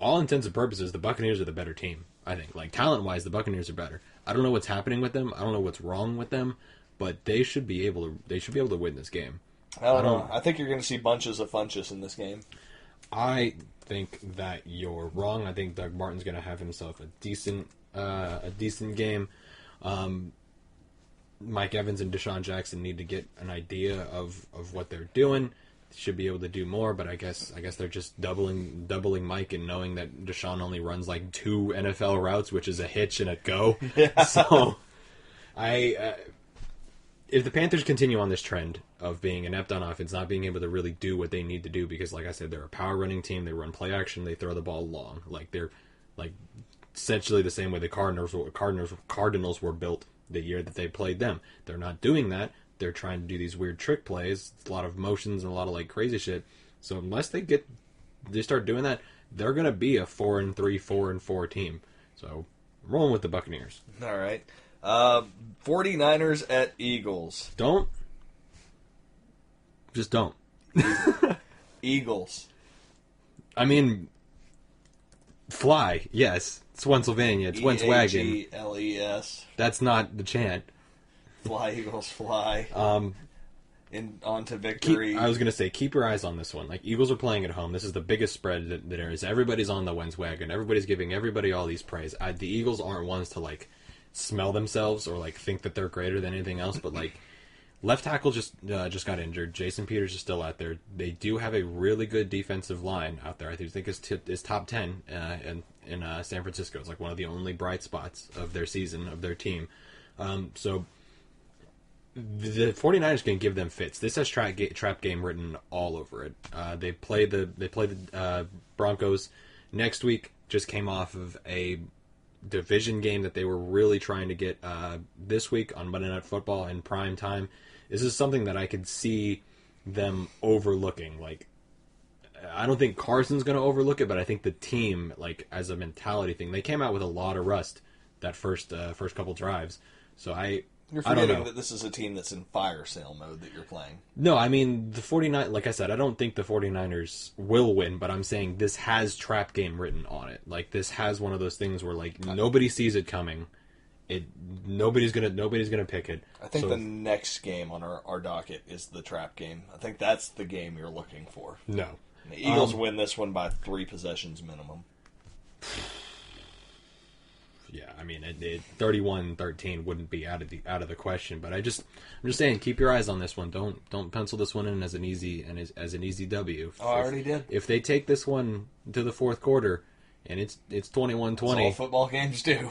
All intents and purposes, the Buccaneers are the better team. I think, like, talent-wise, the Buccaneers are better. I don't know what's happening with them. I don't know what's wrong with them, but they should be able to win this game. I don't know. I think you're going to see bunches of funches in this game. I think that you're wrong. I think Doug Martin's going to have himself a decent game. Mike Evans and Deshaun Jackson need to get an idea of what they're doing. They should be able to do more, but I guess they're just doubling Mike and knowing that Deshaun only runs like 2 NFL routes, which is a hitch and a go. Yeah. So if the Panthers continue on this trend of being inept on offense, not being able to really do what they need to do, because like I said, they're a power running team. They run play action. They throw the ball long. Like they're like essentially the same way the Cardinals were built the year that they played them. They're not doing that. They're trying to do these weird trick plays. It's a lot of motions and a lot of like crazy shit. So unless they start doing that, they're gonna be a 4-3, 4-4 team. So I'm rolling with the Buccaneers. All right. 49ers at Eagles. Just don't. Eagles. I mean, fly. Yes, it's Pennsylvania. It's Wentz-wagon. Eagles. That's not the chant. Fly, Eagles, fly. On to victory. I was going to say, keep your eyes on this one. Like, Eagles are playing at home. This is the biggest spread that there is. Everybody's on the Wentz-wagon. Everybody's giving everybody all these praise. The Eagles aren't ones to, like, smell themselves or, like, think that they're greater than anything else, but, like, left tackle just got injured. Jason Peters is still out there. They do have a really good defensive line out there. I think it's top 10 in San Francisco. It's like one of the only bright spots of their season, of their team. So the 49ers can give them fits. This has trap game written all over it. They play the Broncos next week. Just came off of a division game that they were really trying to get this week on Monday Night Football in prime time. This is something that I could see them overlooking. Like, I don't think Carson's going to overlook it, but I think the team, like, as a mentality thing, they came out with a lot of rust that first couple drives. So You're forgetting that this is a team that's in fire sale mode that you're playing. No, I mean, the 49, like I said, I don't think the 49ers will win, but I'm saying this has trap game written on it. Like, this has one of those things where, like, nobody sees it coming. Nobody's gonna pick it. I think the next game on our docket is the trap game. I think that's the game you're looking for. No. And the Eagles win this one by 3 possessions minimum. Yeah, I mean, 31-13 wouldn't be out of the question. But I'm just saying, keep your eyes on this one. Don't pencil this one in as an easy W. I already did. If they take this one to the fourth quarter, and it's 21-20, that's all football games do.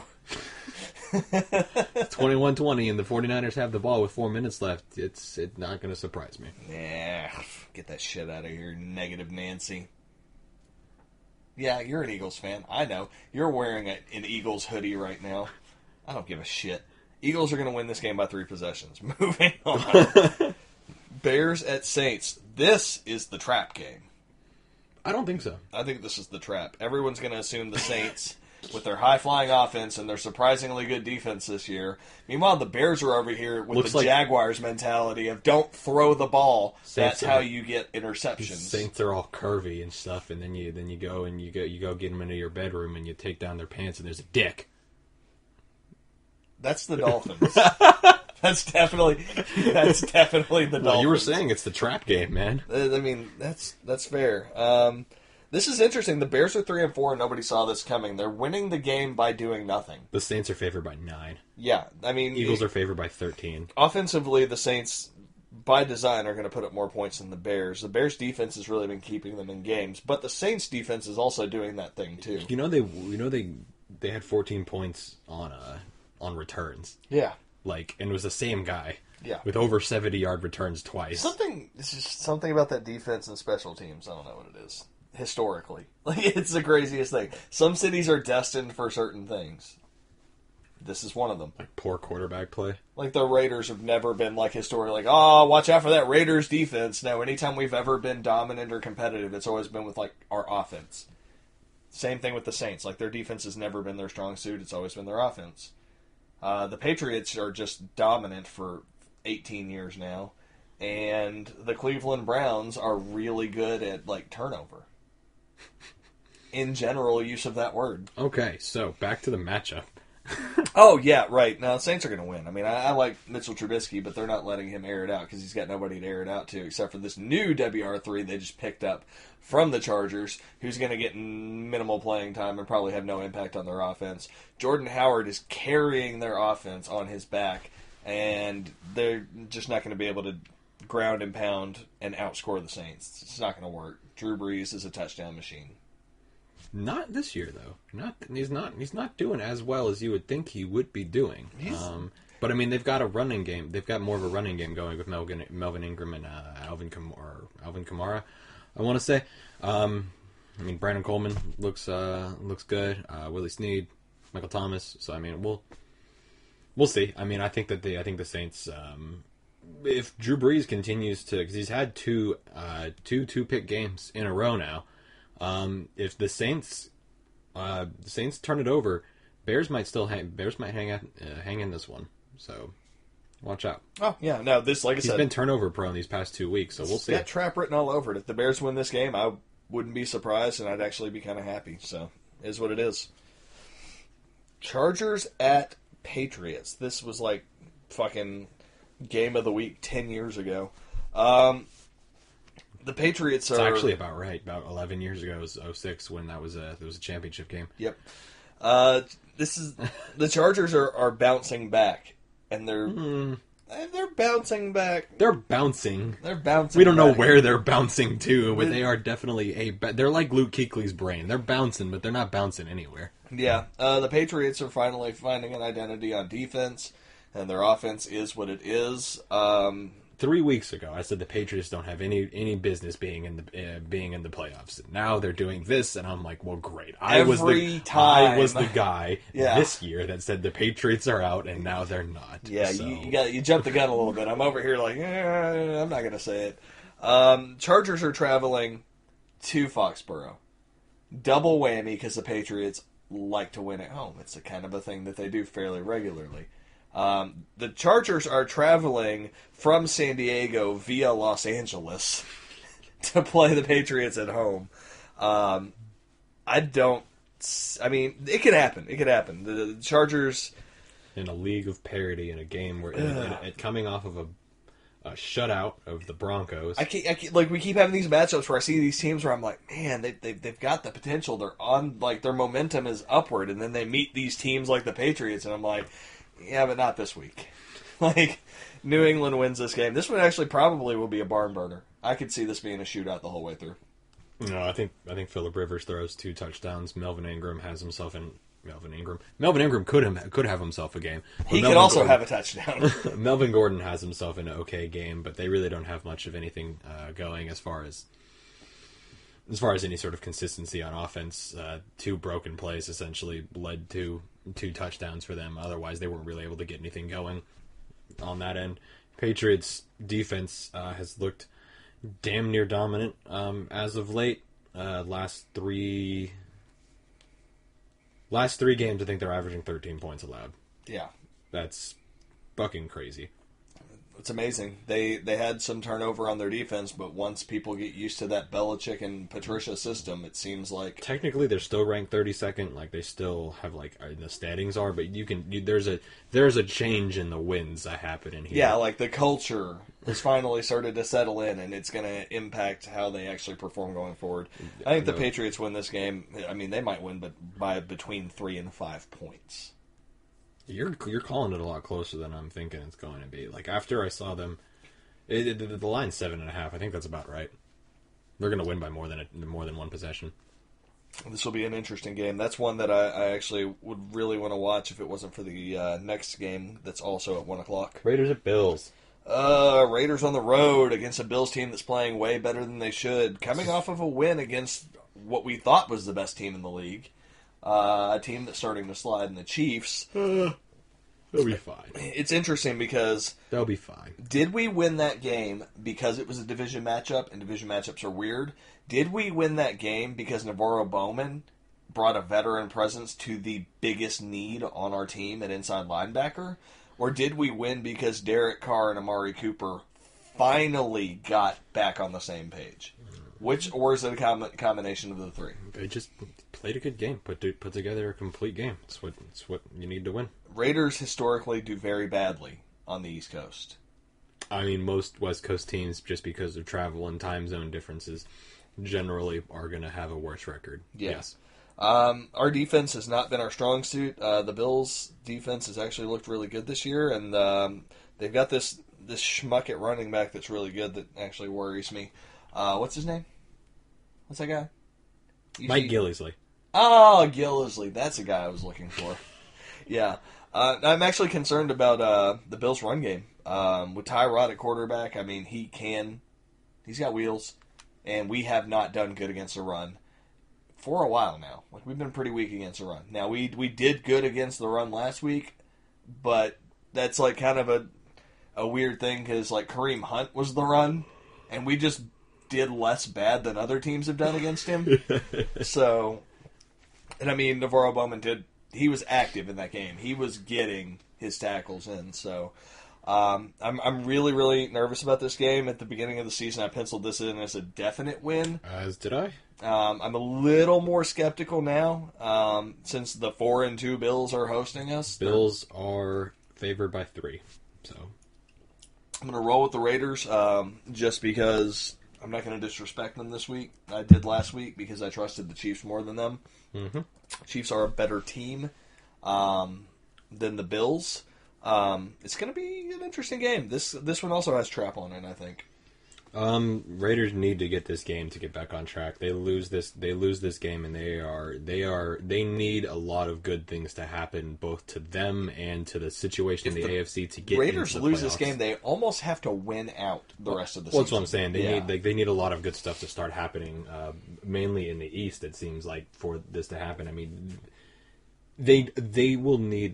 21-20, and the 49ers have the ball with 4 minutes left. It's not going to surprise me. Yeah, get that shit out of here, negative Nancy. Yeah, you're an Eagles fan. I know. You're wearing an Eagles hoodie right now. I don't give a shit. Eagles are going to win this game by 3 possessions. Moving on. Bears at Saints. This is the trap game. I don't think so. I think this is the trap. Everyone's going to assume the Saints, with their high-flying offense and their surprisingly good defense this year. Meanwhile, the Bears are over here with the Jaguars mentality of don't throw the ball. That's how you get interceptions. Saints are all curvy and stuff, and then you go get them into your bedroom and you take down their pants and there's a dick. That's the Dolphins. That's definitely the Dolphins. Well, you were saying it's the trap game, man. I mean, that's fair. This is interesting. The Bears are 3-4, and nobody saw this coming. They're winning the game by doing nothing. The Saints are favored by 9. Yeah, I mean, Eagles are favored by 13. Offensively, the Saints, by design, are going to put up more points than the Bears. The Bears' defense has really been keeping them in games, but the Saints' defense is also doing that thing too. They had 14 points on returns. Yeah, and it was the same guy. Yeah, with over 70-yard returns twice. It's just something about that defense and special teams. I don't know what it is. Historically, it's the craziest thing. Some cities are destined for certain things. This is one of them. Like poor quarterback play. Like the Raiders have never been historically oh, watch out for that Raiders defense. No, anytime we've ever been dominant or competitive, it's always been with our offense. Same thing with the Saints. Their defense has never been their strong suit. It's always been their offense. The Patriots are just dominant for 18 years now, and the Cleveland Browns are really good at turnover. In general use of that word. Okay, so back to the matchup. Oh, yeah, right. No, the Saints are going to win. I mean, I like Mitchell Trubisky, but they're not letting him air it out because he's got nobody to air it out to except for this new WR3 they just picked up from the Chargers, who's going to get minimal playing time and probably have no impact on their offense. Jordan Howard is carrying their offense on his back, and they're just not going to be able to ground and pound and outscore the Saints. It's not going to work. Drew Brees is a touchdown machine. Not this year, though. He's not doing as well as you would think he would be doing. But I mean, they've got a running game. They've got more of a running game going with Melvin Ingram and Alvin Kamara. I want to say. I mean, Brandon Coleman looks good. Willie Snead, Michael Thomas. So I mean, we'll see. I mean, I think the Saints. If Drew Brees continues to, because he's had two pick games in a row now. If the Saints turn it over, Bears might hang in this one. So watch out. Oh yeah, no, this like I said, he's been turnover prone these past 2 weeks, so we'll see. Got trap written all over it. If the Bears win this game, I wouldn't be surprised, and I'd actually be kind of happy. So it is what it is. Chargers at Patriots. This was like fucking game of the week 10 years ago. The Patriots are... It's actually about right. About 11 years ago, it was 06 when there was a championship game. Yep. This is... The Chargers are bouncing back, and they're bouncing back. They're bouncing. We don't know where they're bouncing to, but they are definitely they're like Luke Kuechly's brain. They're bouncing, but they're not bouncing anywhere. Yeah. The Patriots are finally finding an identity on defense, and their offense is what it is. 3 weeks ago, I said the Patriots don't have any business being in the playoffs. Now they're doing this, and I'm like, well, great. I was the guy this year that said the Patriots are out, and now they're not. Yeah, so. you jumped the gun a little bit. I'm over here like, I'm not going to say it. Chargers are traveling to Foxborough. Double whammy because the Patriots like to win at home. It's a kind of a thing that they do fairly regularly. The Chargers are traveling from San Diego via Los Angeles to play the Patriots at home. I mean, it could happen. It could happen. The Chargers... In a league of parity in a game where coming off of a shutout of the Broncos. I keep, like, we keep having these matchups where I see these teams where I'm like, man, they've got the potential. They're on, like, their momentum is upward, and then they meet these teams like the Patriots, and I'm like... Yeah, but not this week. Like, New England wins this game. This one actually probably will be a barn burner. I could see this being a shootout the whole way through. No, I think Phillip Rivers throws 2 touchdowns. Melvin Ingram could have himself a game. He could also have a touchdown. Melvin Gordon has himself an okay game, but they really don't have much of anything going as far as any sort of consistency on offense. 2 broken plays essentially led to 2 touchdowns for them. Otherwise, they weren't really able to get anything going on that end. Patriots defense has looked damn near dominant as of late. Last three games, I think they're averaging 13 points allowed. Yeah, that's fucking crazy. It's amazing. They had some turnover on their defense, but once people get used to that Belichick and Patricia system, it seems like technically they're still ranked 32nd. Like they still have the standings are, but there's a change in the wins that happen in here. Yeah, like the culture has finally started to settle in, and it's going to impact how they actually perform going forward. I think the Patriots win this game. I mean, they might win, but by between 3 and 5 points. You're calling it a lot closer than I'm thinking it's going to be. Like, after I saw them, the line's 7.5. I think that's about right. They're going to win by more than one possession. This will be an interesting game. That's one that I actually would really want to watch if it wasn't for the next game that's also at 1 o'clock. Raiders at Bills. Raiders on the road against a Bills team that's playing way better than they should. Coming off of a win against what we thought was the best team in the league. A team that's starting to slide in the Chiefs. They'll be fine. It's interesting because... They'll be fine. Did we win that game because it was a division matchup, and division matchups are weird? Did we win that game because Navarro Bowman brought a veteran presence to the biggest need on our team at inside linebacker? Or did we win because Derek Carr and Amari Cooper finally got back on the same page. Or is it a combination of the three? They just played a good game, put together a complete game. It's what you need to win. Raiders historically do very badly on the East Coast. I mean, most West Coast teams, just because of travel and time zone differences, generally are going to have a worse record. Yeah. Yes. Our defense has not been our strong suit. The Bills' defense has actually looked really good this year, and they've got this schmuck at running back that's really good that actually worries me. What's his name? What's that guy? Mike Gillisley. Oh, Gillisley. That's the guy I was looking for. Yeah. I'm actually concerned about the Bills' run game. With Tyrod at quarterback, I mean, he's got wheels, and we have not done good against the run for a while now. Like, we've been pretty weak against the run. Now, we did good against the run last week, but that's like kind of a weird thing because like Kareem Hunt was the run, and we just did less bad than other teams have done against him. So, and I mean, Navarro Bowman he was active in that game. He was getting his tackles in. So, I'm really, really nervous about this game. At the beginning of the season, I penciled this in as a definite win. As did I. I'm a little more skeptical now since the 4-2 Bills are hosting us. Bills are favored by 3. So I'm going to roll with the Raiders just because I'm not going to disrespect them this week. I did last week because I trusted the Chiefs more than them. Mm-hmm. Chiefs are a better team than the Bills. It's going to be an interesting game. This one also has trap on it, I think. Raiders need to get this game to get back on track. They lose this game, and they need a lot of good things to happen, both to them and to the situation in the AFC to get. Raiders into the lose playoffs. this game, they almost have to win out the rest of the season. That's what I'm saying. They need a lot of good stuff to start happening, mainly in the East. It seems like for this to happen. I mean, the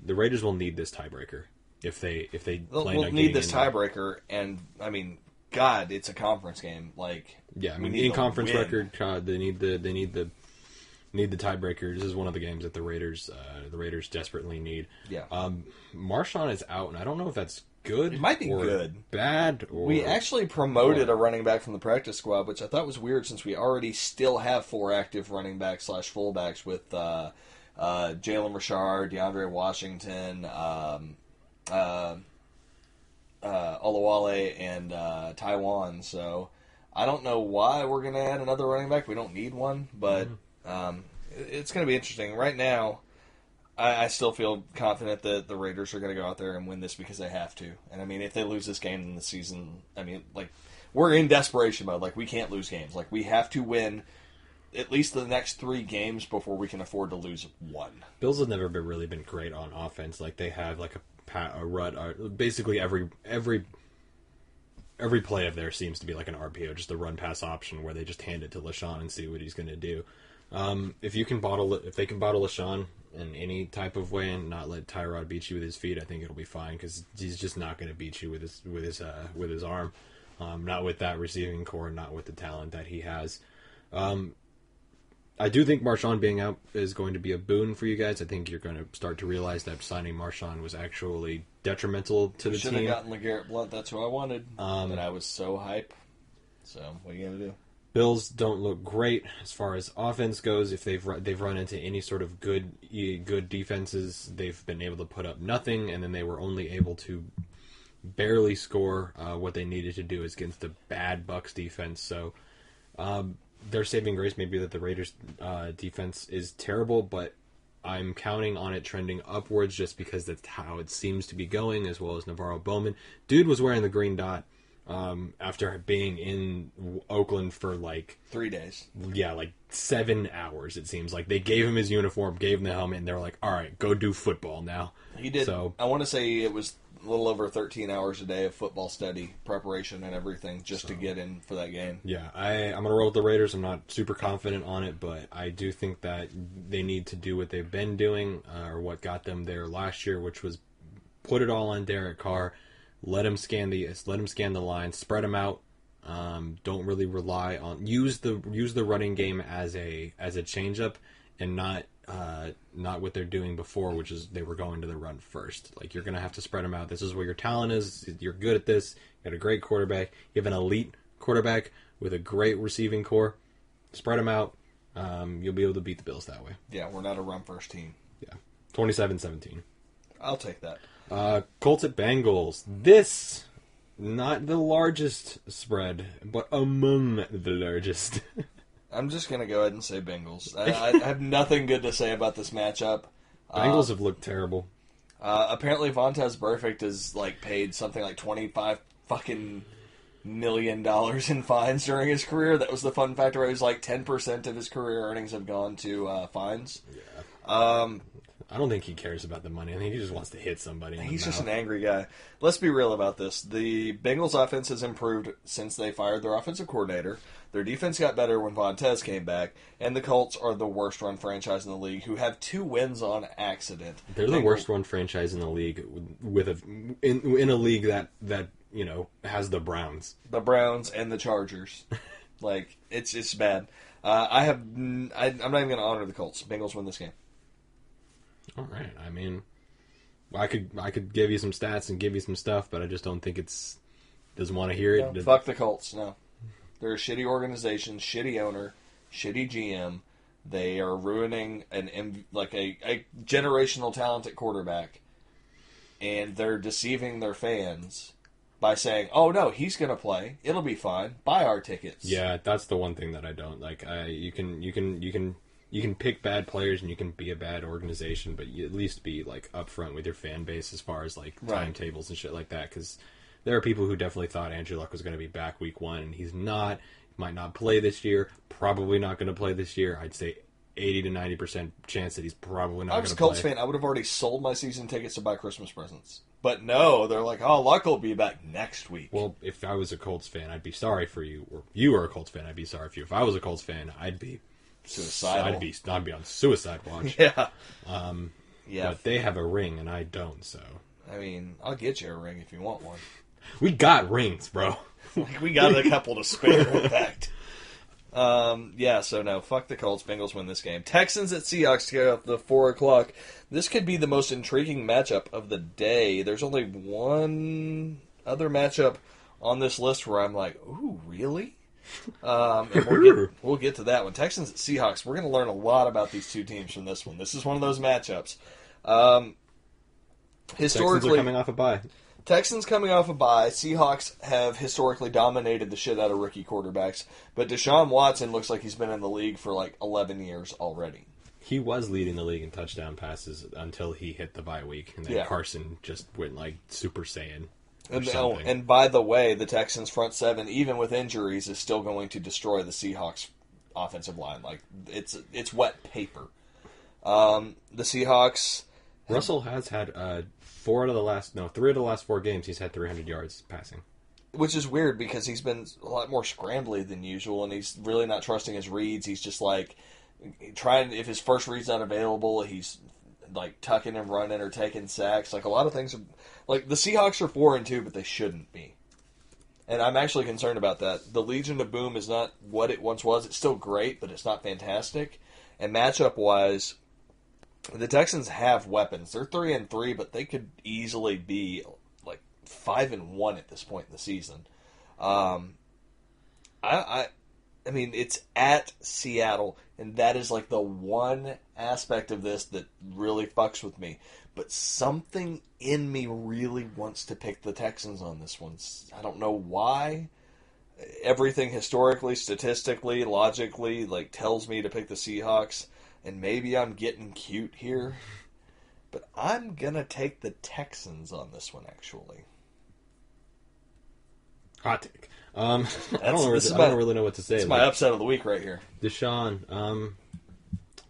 Raiders will need this tiebreaker if they plan on need this in there. tiebreaker, and I mean, God, it's a conference game. Like, yeah, I mean, in conference record, they need the tiebreaker. This is one of the games that the Raiders desperately need. Yeah. Marshawn is out, and I don't know if that's good. It might be or good. Bad. Or we actually promoted a running back from the practice squad, which I thought was weird since we already still have 4 active running backs / fullbacks with Jalen Richard, DeAndre Washington, Olawale, and Taiwan. So I don't know why we're going to add another running back. We don't need one, but it's going to be interesting. Right now, I still feel confident that the Raiders are going to go out there and win this because they have to. And I mean, if they lose this game in the season, I mean, like, we're in desperation mode. Like, we can't lose games. Like, we have to win at least the next 3 games before we can afford to lose one. Bills have never really been great on offense. Like, they have like a run. Basically, every play of theirs seems to be like an RPO, just a run pass option where they just hand it to LaShawn and see what he's going to do. If they can bottle LaShawn in any type of way and not let Tyrod beat you with his feet, I think it'll be fine because he's just not going to beat you with his arm. Not with that receiving core, not with the talent that he has. I do think Marshawn being out is going to be a boon for you guys. I think you're going to start to realize that signing Marshawn was actually detrimental to the team. Should have gotten LeGarrette Blount. That's who I wanted. But I was so hype. So what are you going to do? Bills don't look great as far as offense goes. If they've run into any sort of good defenses, they've been able to put up nothing, and then they were only able to barely score what they needed to do against the bad Bucs defense. So their saving grace may be that the Raiders defense is terrible, but I'm counting on it trending upwards just because that's how it seems to be going, as well as Navarro Bowman. Dude was wearing the green dot after being in Oakland for like 3 days. Yeah, like 7 hours, it seems. Like, they gave him his uniform, gave him the helmet, and they were like, all right, go do football now. He did. So, I want to say it was a little over 13 hours a day of football study, preparation, and everything just to get in for that game. Yeah, I'm going to roll with the Raiders. I'm not super confident on it, but I do think that they need to do what they've been doing, or what got them there last year, which was put it all on Derek Carr, let him scan the line, spread them out. Don't really rely on use the running game as a changeup, and not not what they're doing before, which is they were going to the run first. Like, you're going to have to spread them out. This is where your talent is. You're good at this. You got a great quarterback. You have an elite quarterback with a great receiving core. Spread them out. You'll be able to beat the Bills that way. Yeah, we're not a run-first team. Yeah. 27-17. I'll take that. Colts at Bengals. This, not the largest spread, but among the largest. I'm just going to go ahead and say Bengals. I have nothing good to say about this matchup. Bengals have looked terrible. Apparently, Vontaze Burfict is paid something like $25 fucking million in fines during his career. That was the fun factor. It was 10% of his career earnings have gone to fines. Yeah. I don't think he cares about the money. I think he just wants to hit somebody. He's just an angry guy. Let's be real about this. The Bengals offense has improved since they fired their offensive coordinator. Their defense got better when Vontaze came back, and the Colts are the worst run franchise in the league, who have 2 wins on accident. They're the worst run franchise in the league, in a league that has the Browns. The Browns and the Chargers. It's bad. I'm not even going to honor the Colts. Bengals win this game. All right. I mean, I could give you some stats and give you some stuff, but I just don't think doesn't want to hear it. No, fuck the Colts. No, they're a shitty organization, shitty owner, shitty GM. They are ruining a generational talent at quarterback, and they're deceiving their fans by saying, "Oh no, he's going to play. It'll be fine. Buy our tickets." Yeah, that's the one thing that I don't like. You can pick bad players and you can be a bad organization, but you at least be upfront with your fan base as far as timetables and shit like that. Because there are people who definitely thought Andrew Luck was going to be back week 1, and he's not. He might not play this year. Probably not going to play this year. I'd say 80 to 90% chance that he's probably not going to play. I was a Colts fan. I would have already sold my season tickets to buy Christmas presents. But no, they're like, "Oh, Luck will be back next week." Well, if I was a Colts fan, I'd be sorry for you. Or you were a Colts fan, I'd be sorry for you. If I was a Colts fan, I'd be suicidal. I'd be on suicide watch. Yeah. Yeah. But they have a ring and I don't, so. I mean, I'll get you a ring if you want one. We got rings, bro. We got a couple to spare, in fact. So no, fuck the Colts. Bengals win this game. Texans at Seahawks to go up the 4 o'clock. This could be the most intriguing matchup of the day. There's only one other matchup on this list where I'm like, ooh, really? And we'll get to that one. Texans at Seahawks. We're going to learn a lot about these two teams from this one. This is one of those matchups. Historically, Texans are coming off a bye. Texans coming off a bye. Seahawks have historically dominated the shit out of rookie quarterbacks, but Deshaun Watson looks like he's been in the league for 11 years already. He was leading the league in touchdown passes until he hit the bye week, and then Carson just went Super Saiyan. And by the way, the Texans' front seven, even with injuries, is still going to destroy the Seahawks' offensive line. It's wet paper. The Seahawks. Russell has had 3 of the last 4 games. He's had 300 yards passing, which is weird because he's been a lot more scrambly than usual, and he's really not trusting his reads. He's just trying. If his first read's not available, he's tucking and running or taking sacks. A lot of things. The Seahawks are 4-2, but they shouldn't be. And I'm actually concerned about that. The Legion of Boom is not what it once was. It's still great, but it's not fantastic. And matchup-wise, the Texans have weapons. They're 3-3, but they could easily be 5-1 at this point in the season. I mean, it's at Seattle, and that is the one aspect of this that really fucks with me. But something in me really wants to pick the Texans on this one. I don't know why. Everything historically, statistically, logically, tells me to pick the Seahawks. And maybe I'm getting cute here. But I'm going to take the Texans on this one, actually. Hot take. I don't really know what to say. It's my upset of the week right here. Deshaun,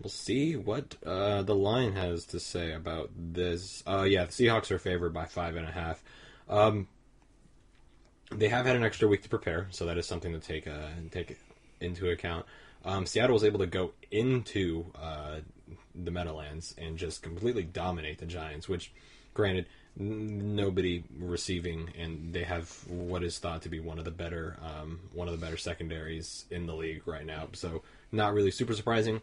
we'll see what the line has to say about this. The Seahawks are favored by 5.5. They have had an extra week to prepare, so that is something to take into account. Seattle was able to go into the Meadowlands and just completely dominate the Giants, which, granted, nobody receiving, and they have what is thought to be one of the better secondaries in the league right now. So not really super surprising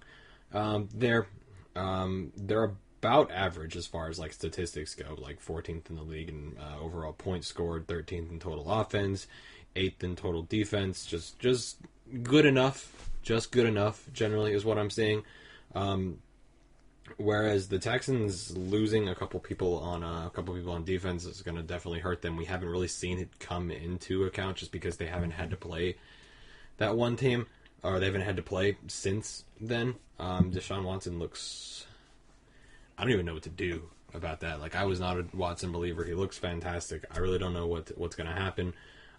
there. They're about average as far as like statistics go, like 14th in the league in overall points scored, 13th in total offense, 8th in total defense. Just good enough. Just good enough. Generally, is what I'm seeing. Whereas the Texans losing a couple people on defense is going to definitely hurt them. We haven't really seen it come into account just because they haven't had to play that one team, or they haven't had to play since then. Deshaun Watson looks... I don't even know what to do about that. Like, I was not a Watson believer. He looks fantastic. I really don't know what's going to happen.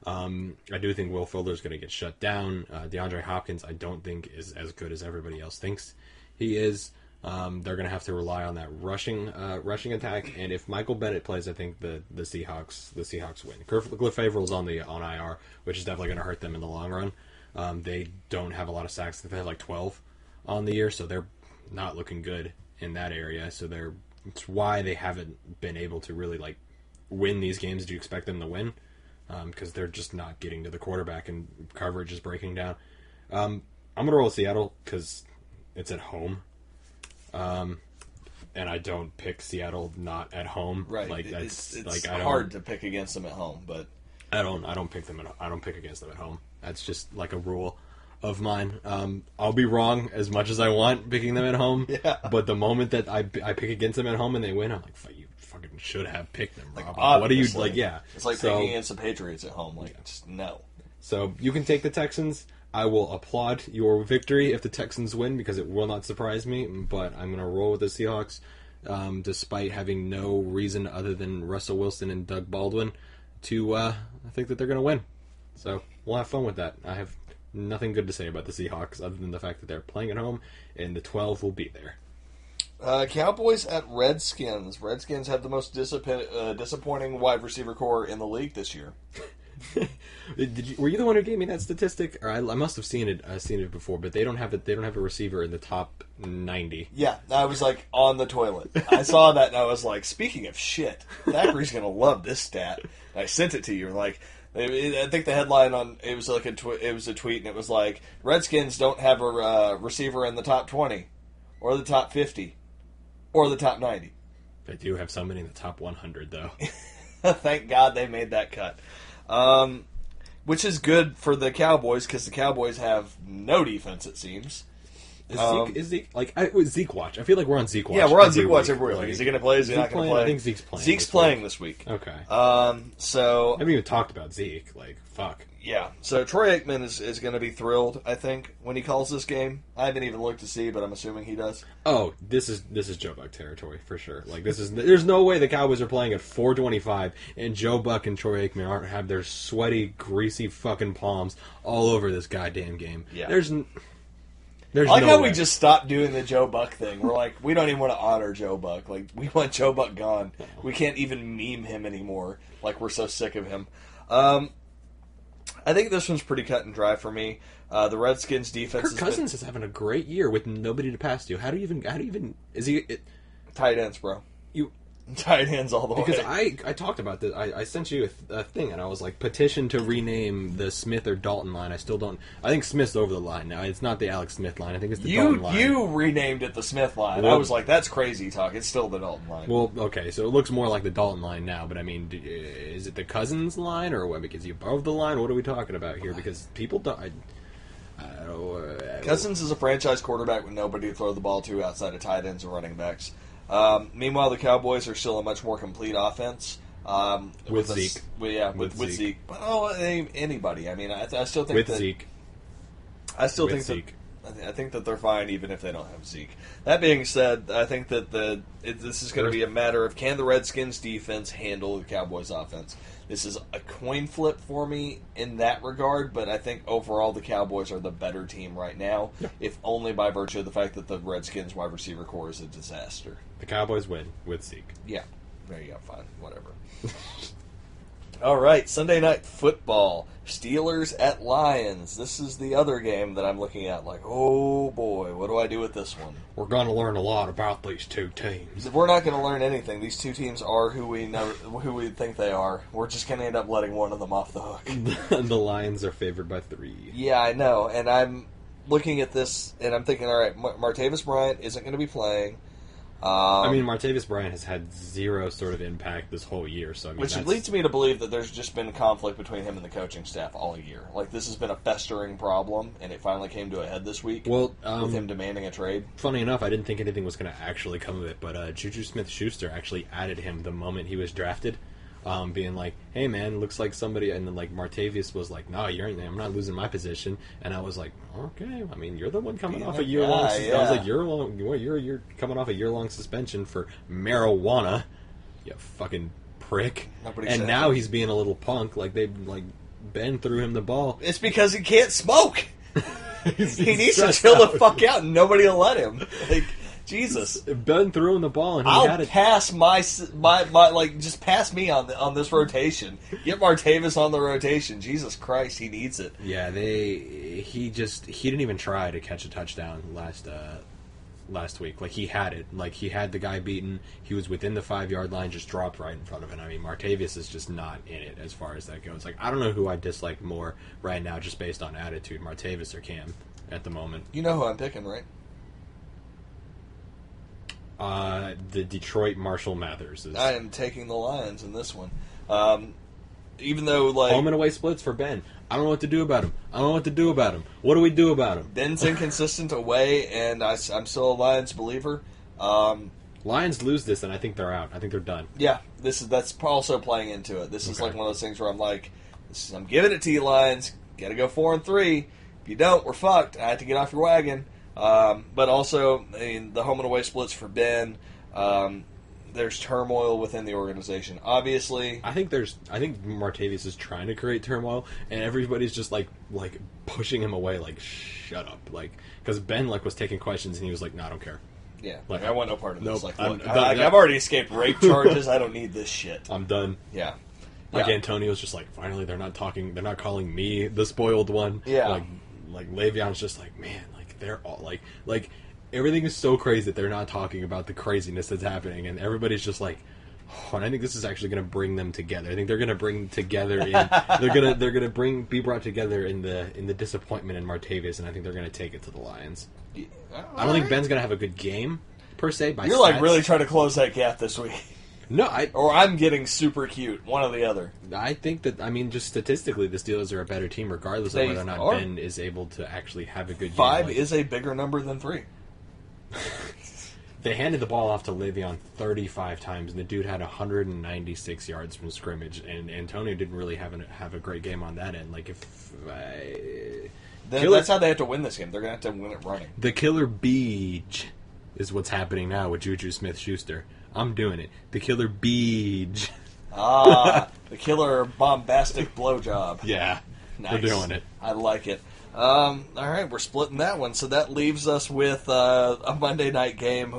I do think Will Fuller's going to get shut down. DeAndre Hopkins, I don't think is as good as everybody else thinks he is. They're going to have to rely on that rushing attack. And if Michael Bennett plays, I think the Seahawks win. Cliff Avrill's on IR, which is definitely going to hurt them in the long run. They don't have a lot of sacks. They have like 12 on the year, so they're not looking good in that area. So it's why they haven't been able to really like win these games. Do you expect them to win? Because they're just not getting to the quarterback and coverage is breaking down. I'm going to roll Seattle because it's at home. And I don't pick Seattle not at home. Right. Like that's it's like hard to pick against them at home, but I don't pick them. I don't pick against them at home. That's just like a rule of mine. I'll be wrong as much as I want picking them at home. Yeah. But the moment that I pick against them at home and they win, I'm like, you fucking should have picked them, Rob. Like, what are you like? Yeah. It's like picking against the Patriots at home. Like, just no. So you can take the Texans. I will applaud your victory if the Texans win because it will not surprise me. But I'm going to roll with the Seahawks, despite having no reason other than Russell Wilson and Doug Baldwin to think that they're going to win. So we'll have fun with that. I have nothing good to say about the Seahawks other than the fact that they're playing at home and the 12 will be there. Cowboys at Redskins. Redskins have the most disappointing wide receiver core in the league this year. Were you the one who gave me that statistic? Or I must have seen it before, but they don't have a receiver in the top 90. Yeah, I was like on the toilet. I saw that and I was like, speaking of shit, Thackrey's gonna love this stat. And I sent it to you. Like, I think the headline on it was like it was a tweet and it was like Redskins don't have a receiver in the top 20 or the top 50 or the top 90. They do have somebody in the top 100 though. Thank God they made that cut. Which is good for the Cowboys because the Cowboys have no defense, it seems. Is Zeke like Zeke watch? I feel like we're on Zeke watch. Yeah, we're on Zeke watch every week. Is he going to play? Is he not going to play? I think Zeke's playing. Zeke's playing this week. Okay. So I haven't even talked about Zeke. Like, fuck. Yeah. So Troy Aikman is going to be thrilled, I think, when he calls this game. I haven't even looked to see, but I'm assuming he does. Oh, this is Joe Buck territory for sure. Like, there's no way the Cowboys are playing at 4:25 and Joe Buck and Troy Aikman have their sweaty, greasy fucking palms all over this goddamn game. Yeah. There's I like no how way. we just stopped doing the Joe Buck thing. We're like, we don't even want to honor Joe Buck. Like, we want Joe Buck gone. We can't even meme him anymore. Like, we're so sick of him. I think this one's pretty cut and dry for me. The Redskins defense. Kirk Cousins is having a great year with nobody to pass to. How do you even? Is he? Tight ends, bro. You. Tight ends all the way. Because I talked about this. I sent you a thing, and I was like, petition to rename the Smith or Dalton line. I still don't. I think Smith's over the line now. It's not the Alex Smith line. I think it's the Dalton line. You renamed it the Smith line. Well, I was like, that's crazy talk. It's still the Dalton line. Well, okay, so it looks more like the Dalton line now, but I mean, is it the Cousins line, or what? Because he above the line? What are we talking about here? Because people don't. Cousins is a franchise quarterback with nobody to throw the ball to outside of tight ends or running backs. Meanwhile, the Cowboys are still a much more complete offense. With Zeke. With Zeke. But anybody. I mean, I still think with that Zeke. I still with think Zeke. I think that they're fine even if they don't have Zeke. That being said, I think that this is going to be a matter of can the Redskins defense handle the Cowboys offense. This is a coin flip for me in that regard, but I think overall the Cowboys are the better team right now, if only by virtue of the fact that the Redskins wide receiver core is a disaster. The Cowboys win with Zeke. Yeah. There you go. Fine. Whatever. All right. Sunday Night Football. Steelers at Lions. This is the other game that I'm looking at like, oh boy, what do I do with this one? We're going to learn a lot about these two teams. We're not going to learn anything. These two teams are who we think they are. We're just going to end up letting one of them off the hook. The Lions are favored by 3. Yeah, I know. And looking at this, and I'm thinking, all right, Martavis Bryant isn't going to be playing. I mean, Martavis Bryant has had zero sort of impact this whole year, so I mean, which leads me to believe that there's just been conflict between him and the coaching staff all year. Like, this has been a festering problem, and it finally came to a head this week with him demanding a trade. Funny enough, I didn't think anything was going to actually come of it, but Juju Smith-Schuster actually added him the moment he was drafted, being like, "Hey man, looks like somebody," and then like Martavius was like, "No, I'm not losing my position," and I was like, "Okay, I mean, you're the one coming off a year-long." I was like, "You're coming off a year-long suspension for marijuana, you fucking prick." And now he's being a little punk, like Ben threw him the ball. It's because he can't smoke. He needs to chill the fuck out, and nobody will let him. Like, Jesus. Ben threw him the ball, and I'll pass my just pass me on this rotation. Get Martavis on the rotation. Jesus Christ, he needs it. Yeah, he didn't even try to catch a touchdown last week. Like, he had it. Like, he had the guy beaten. He was within the 5-yard line, just dropped right in front of him. I mean, Martavius is just not in it as far as that goes. Like, I don't know who I dislike more right now just based on attitude, Martavis or Cam at the moment. You know who I'm picking, right? The Detroit Marshall Mathers. I am taking the Lions in this one. Even though, like... Home and away splits for Ben. I don't know what to do about him. What do we do about him? Ben's inconsistent away, and I'm still a Lions believer. Lions lose this, and I think they're out. I think they're done. Yeah, that's also playing into it. This is like one of those things where I'm like, I'm giving it to you, Lions. Got to go 4-3. If you don't, we're fucked. I have to get off your wagon. But also, I mean, the home and away splits for Ben. There's turmoil within the organization. Obviously, I think Martavius is trying to create turmoil, and everybody's just like pushing him away. Like, shut up, like, because Ben was taking questions, and he was like, "No, I don't care." Yeah, like, I want no part of this. Nope, Like, look, I've already escaped rape charges. I don't need this shit. I'm done. Yeah. Like, Antonio's just like, finally, they're not calling me the spoiled one. Yeah. Like Le'Veon's just like, man, like, they're all like everything is so crazy that they're not talking about the craziness that's happening, and everybody's just like, oh, and I think this is actually going to bring them together. I think they're going to bring together in they're going to be brought together in the disappointment in Martavius, and I think they're going to take it to the Lions. Yeah, I don't think Ben's going to have a good game per se. You're stats. Like really trying to close that gap this week. No, I'm getting super cute. One or the other. I think that, I mean, just statistically, the Steelers are a better team, regardless of whether or not Ben is able to actually have a good game. 5 is a bigger number than 3. They handed the ball off to Le'Veon 35 times, and the dude had 196 yards from scrimmage, and Antonio didn't really have a great game on that end. Like, that's how they have to win this game. They're going to have to win it running. The killer beach is what's happening now with Juju Smith-Schuster. I'm doing it. The killer beach. The killer bombastic blowjob. Yeah, nice. We're doing it. I like it. All right, we're splitting that one. So that leaves us with a Monday night game.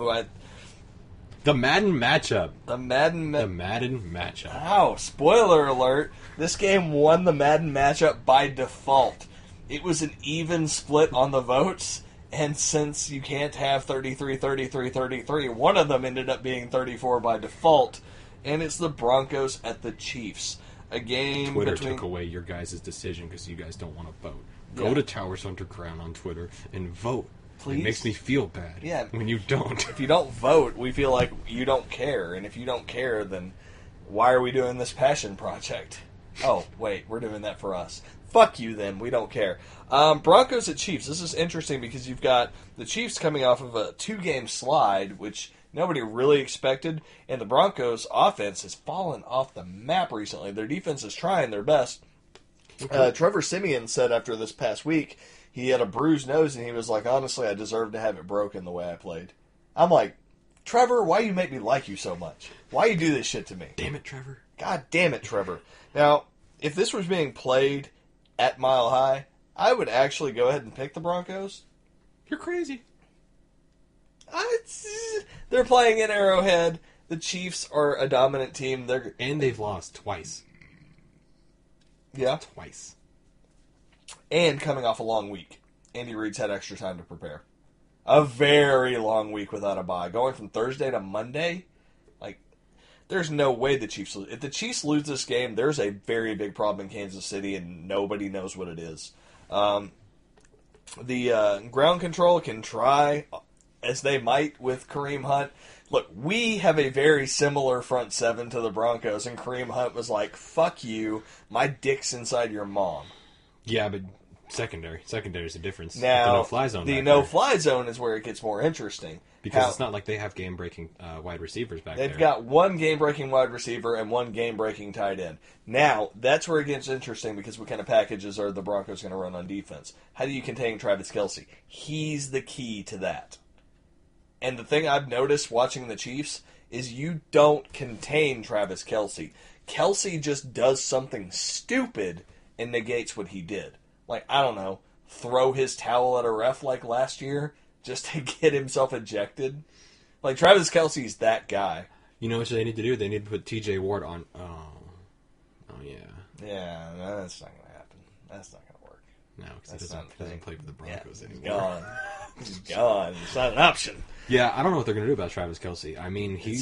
The Madden matchup. The Madden matchup. Wow! Spoiler alert: this game won the Madden matchup by default. It was an even split on the votes, and since you can't have 33, 33, 33, one of them ended up being 34 by default, and it's the Broncos at the Chiefs. A game Twitter took away your guys' decision because you guys don't want to vote. Go to Towers Underground on Twitter and vote. Please? It makes me feel bad when you don't. If you don't vote, we feel like you don't care. And if you don't care, then why are we doing this passion project? Oh, wait, we're doing that for us. Fuck you then, we don't care. Broncos at Chiefs. This is interesting because you've got the Chiefs coming off of a 2-game slide, which nobody really expected. And the Broncos' offense has fallen off the map recently. Their defense is trying their best. Trevor Siemian said after this past week he had a bruised nose, and he was like, honestly, I deserve to have it broken the way I played. I'm like, Trevor, why you make me like you so much? Why you do this shit to me? Damn it, Trevor. God damn it, Trevor. Now, if this was being played at Mile High, I would actually go ahead and pick the Broncos. You're crazy. They're playing in Arrowhead. The Chiefs are a dominant team. And they've lost twice. Yeah. Twice. And coming off a long week. Andy Reid's had extra time to prepare. A very long week without a bye. Going from Thursday to Monday, there's no way the Chiefs lose. If the Chiefs lose this game, there's a very big problem in Kansas City, and nobody knows what it is. the ground control can try as they might with Kareem Hunt. Look, we have a very similar front seven to the Broncos, and Kareem Hunt was like, fuck you, my dick's inside your mom. Yeah, but secondary is the difference. Now, the no-fly zone. The no-fly zone is where it gets more interesting. Because it's not like they have game-breaking wide receivers back there. They've got one game-breaking wide receiver and one game-breaking tight end. Now, that's where it gets interesting because what kind of packages are the Broncos going to run on defense? How do you contain Travis Kelce? He's the key to that. And the thing I've noticed watching the Chiefs is you don't contain Travis Kelce. Kelce just does something stupid and negates what he did. Like, I don't know, throw his towel at a ref like last year just to get himself ejected. Like, Travis Kelce's that guy. You know what they need to do? They need to put TJ Ward on. Oh yeah. Yeah, that's not going to happen. That's not going to work. No, because he doesn't play for the Broncos anymore. Gone. He's gone. It's not an option. Yeah, I don't know what they're going to do about Travis Kelce. I mean, he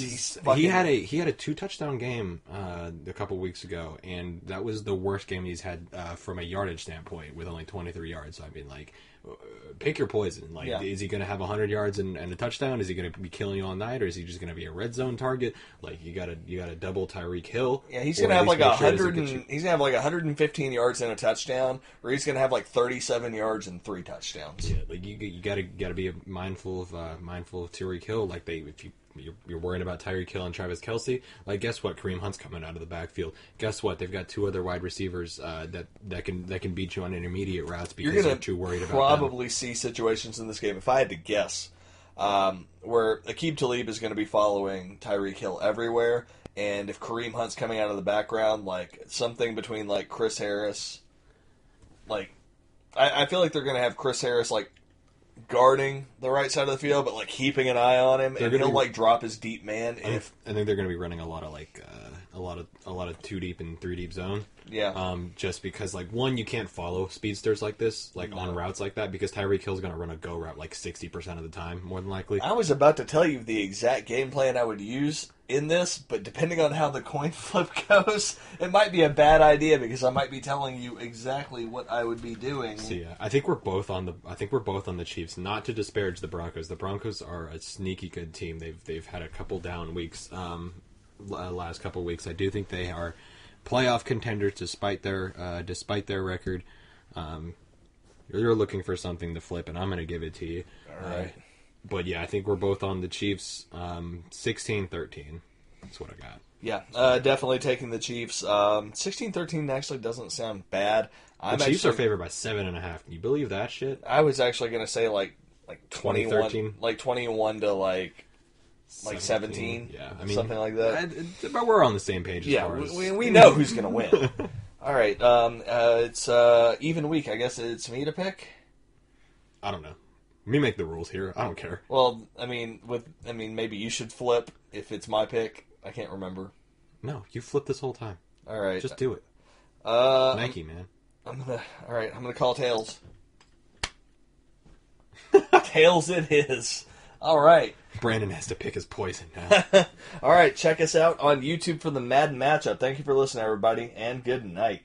had a 2-touchdown game a couple weeks ago, and that was the worst game he's had from a yardage standpoint, with only 23 yards. So I mean, like, pick your poison. Like, is he going to have 100 yards and a touchdown? Is he going to be killing you all night, or is he just going to be a red zone target? Like, you got to double Tyreek Hill. Yeah, he's going to have like 100. He's going to have like 115 yards and a touchdown, or he's going to have like 37 yards and 3 touchdowns. Yeah, like you got to be mindful of Tyreek Hill. Like, if you're worried about Tyreek Hill and Travis Kelce, like, guess what? Kareem Hunt's coming out of the backfield. Guess what? They've got 2 other wide receivers that can beat you on intermediate routes because they're too worried about them. You're going to probably see situations in this game, if I had to guess, where Aqib Talib is going to be following Tyreek Hill everywhere, and if Kareem Hunt's coming out of the background, like, something between, like, Chris Harris, like, I feel like they're going to have Chris Harris, like, guarding the right side of the field, but like keeping an eye on him, and he'll like drop his deep man. I think they're going to be running a lot of 2 deep and 3 deep zone. Yeah. Just because, like, one, you can't follow speedsters like this, like on routes like that, because Tyreek Hill's going to run a go route like 60% of the time, more than likely. I was about to tell you the exact game plan I would use in this, but depending on how the coin flip goes, it might be a bad idea because I might be telling you exactly what I would be doing. So yeah, I think we're both on the Chiefs. Not to disparage the Broncos. The Broncos are a sneaky good team. They've had a couple down weeks. Last couple weeks, I do think they are playoff contenders despite their record. You're looking for something to flip, and I'm going to give it to you. All right. But yeah, I think we're both on the Chiefs. 16-13. That's what I got. Yeah, definitely taking the Chiefs. 16-13 actually doesn't sound bad. The Chiefs are favored by 7.5. Can you believe that shit? I was actually going to say like 21, like 21 to like 17, yeah, I mean, something like that. But we're on the same page. As far as... we know who's going to win. All right, it's even week. I guess it's me to pick. I don't know. Me make the rules here. I don't care. Well, I mean, maybe you should flip if it's my pick. I can't remember. No, you flipped this whole time. All right, just do it. Nike, man. I'm gonna call tails. Tails it is. All right. Brandon has to pick his poison now. All right, check us out on YouTube for the Madden Matchup. Thank you for listening, everybody, and good night.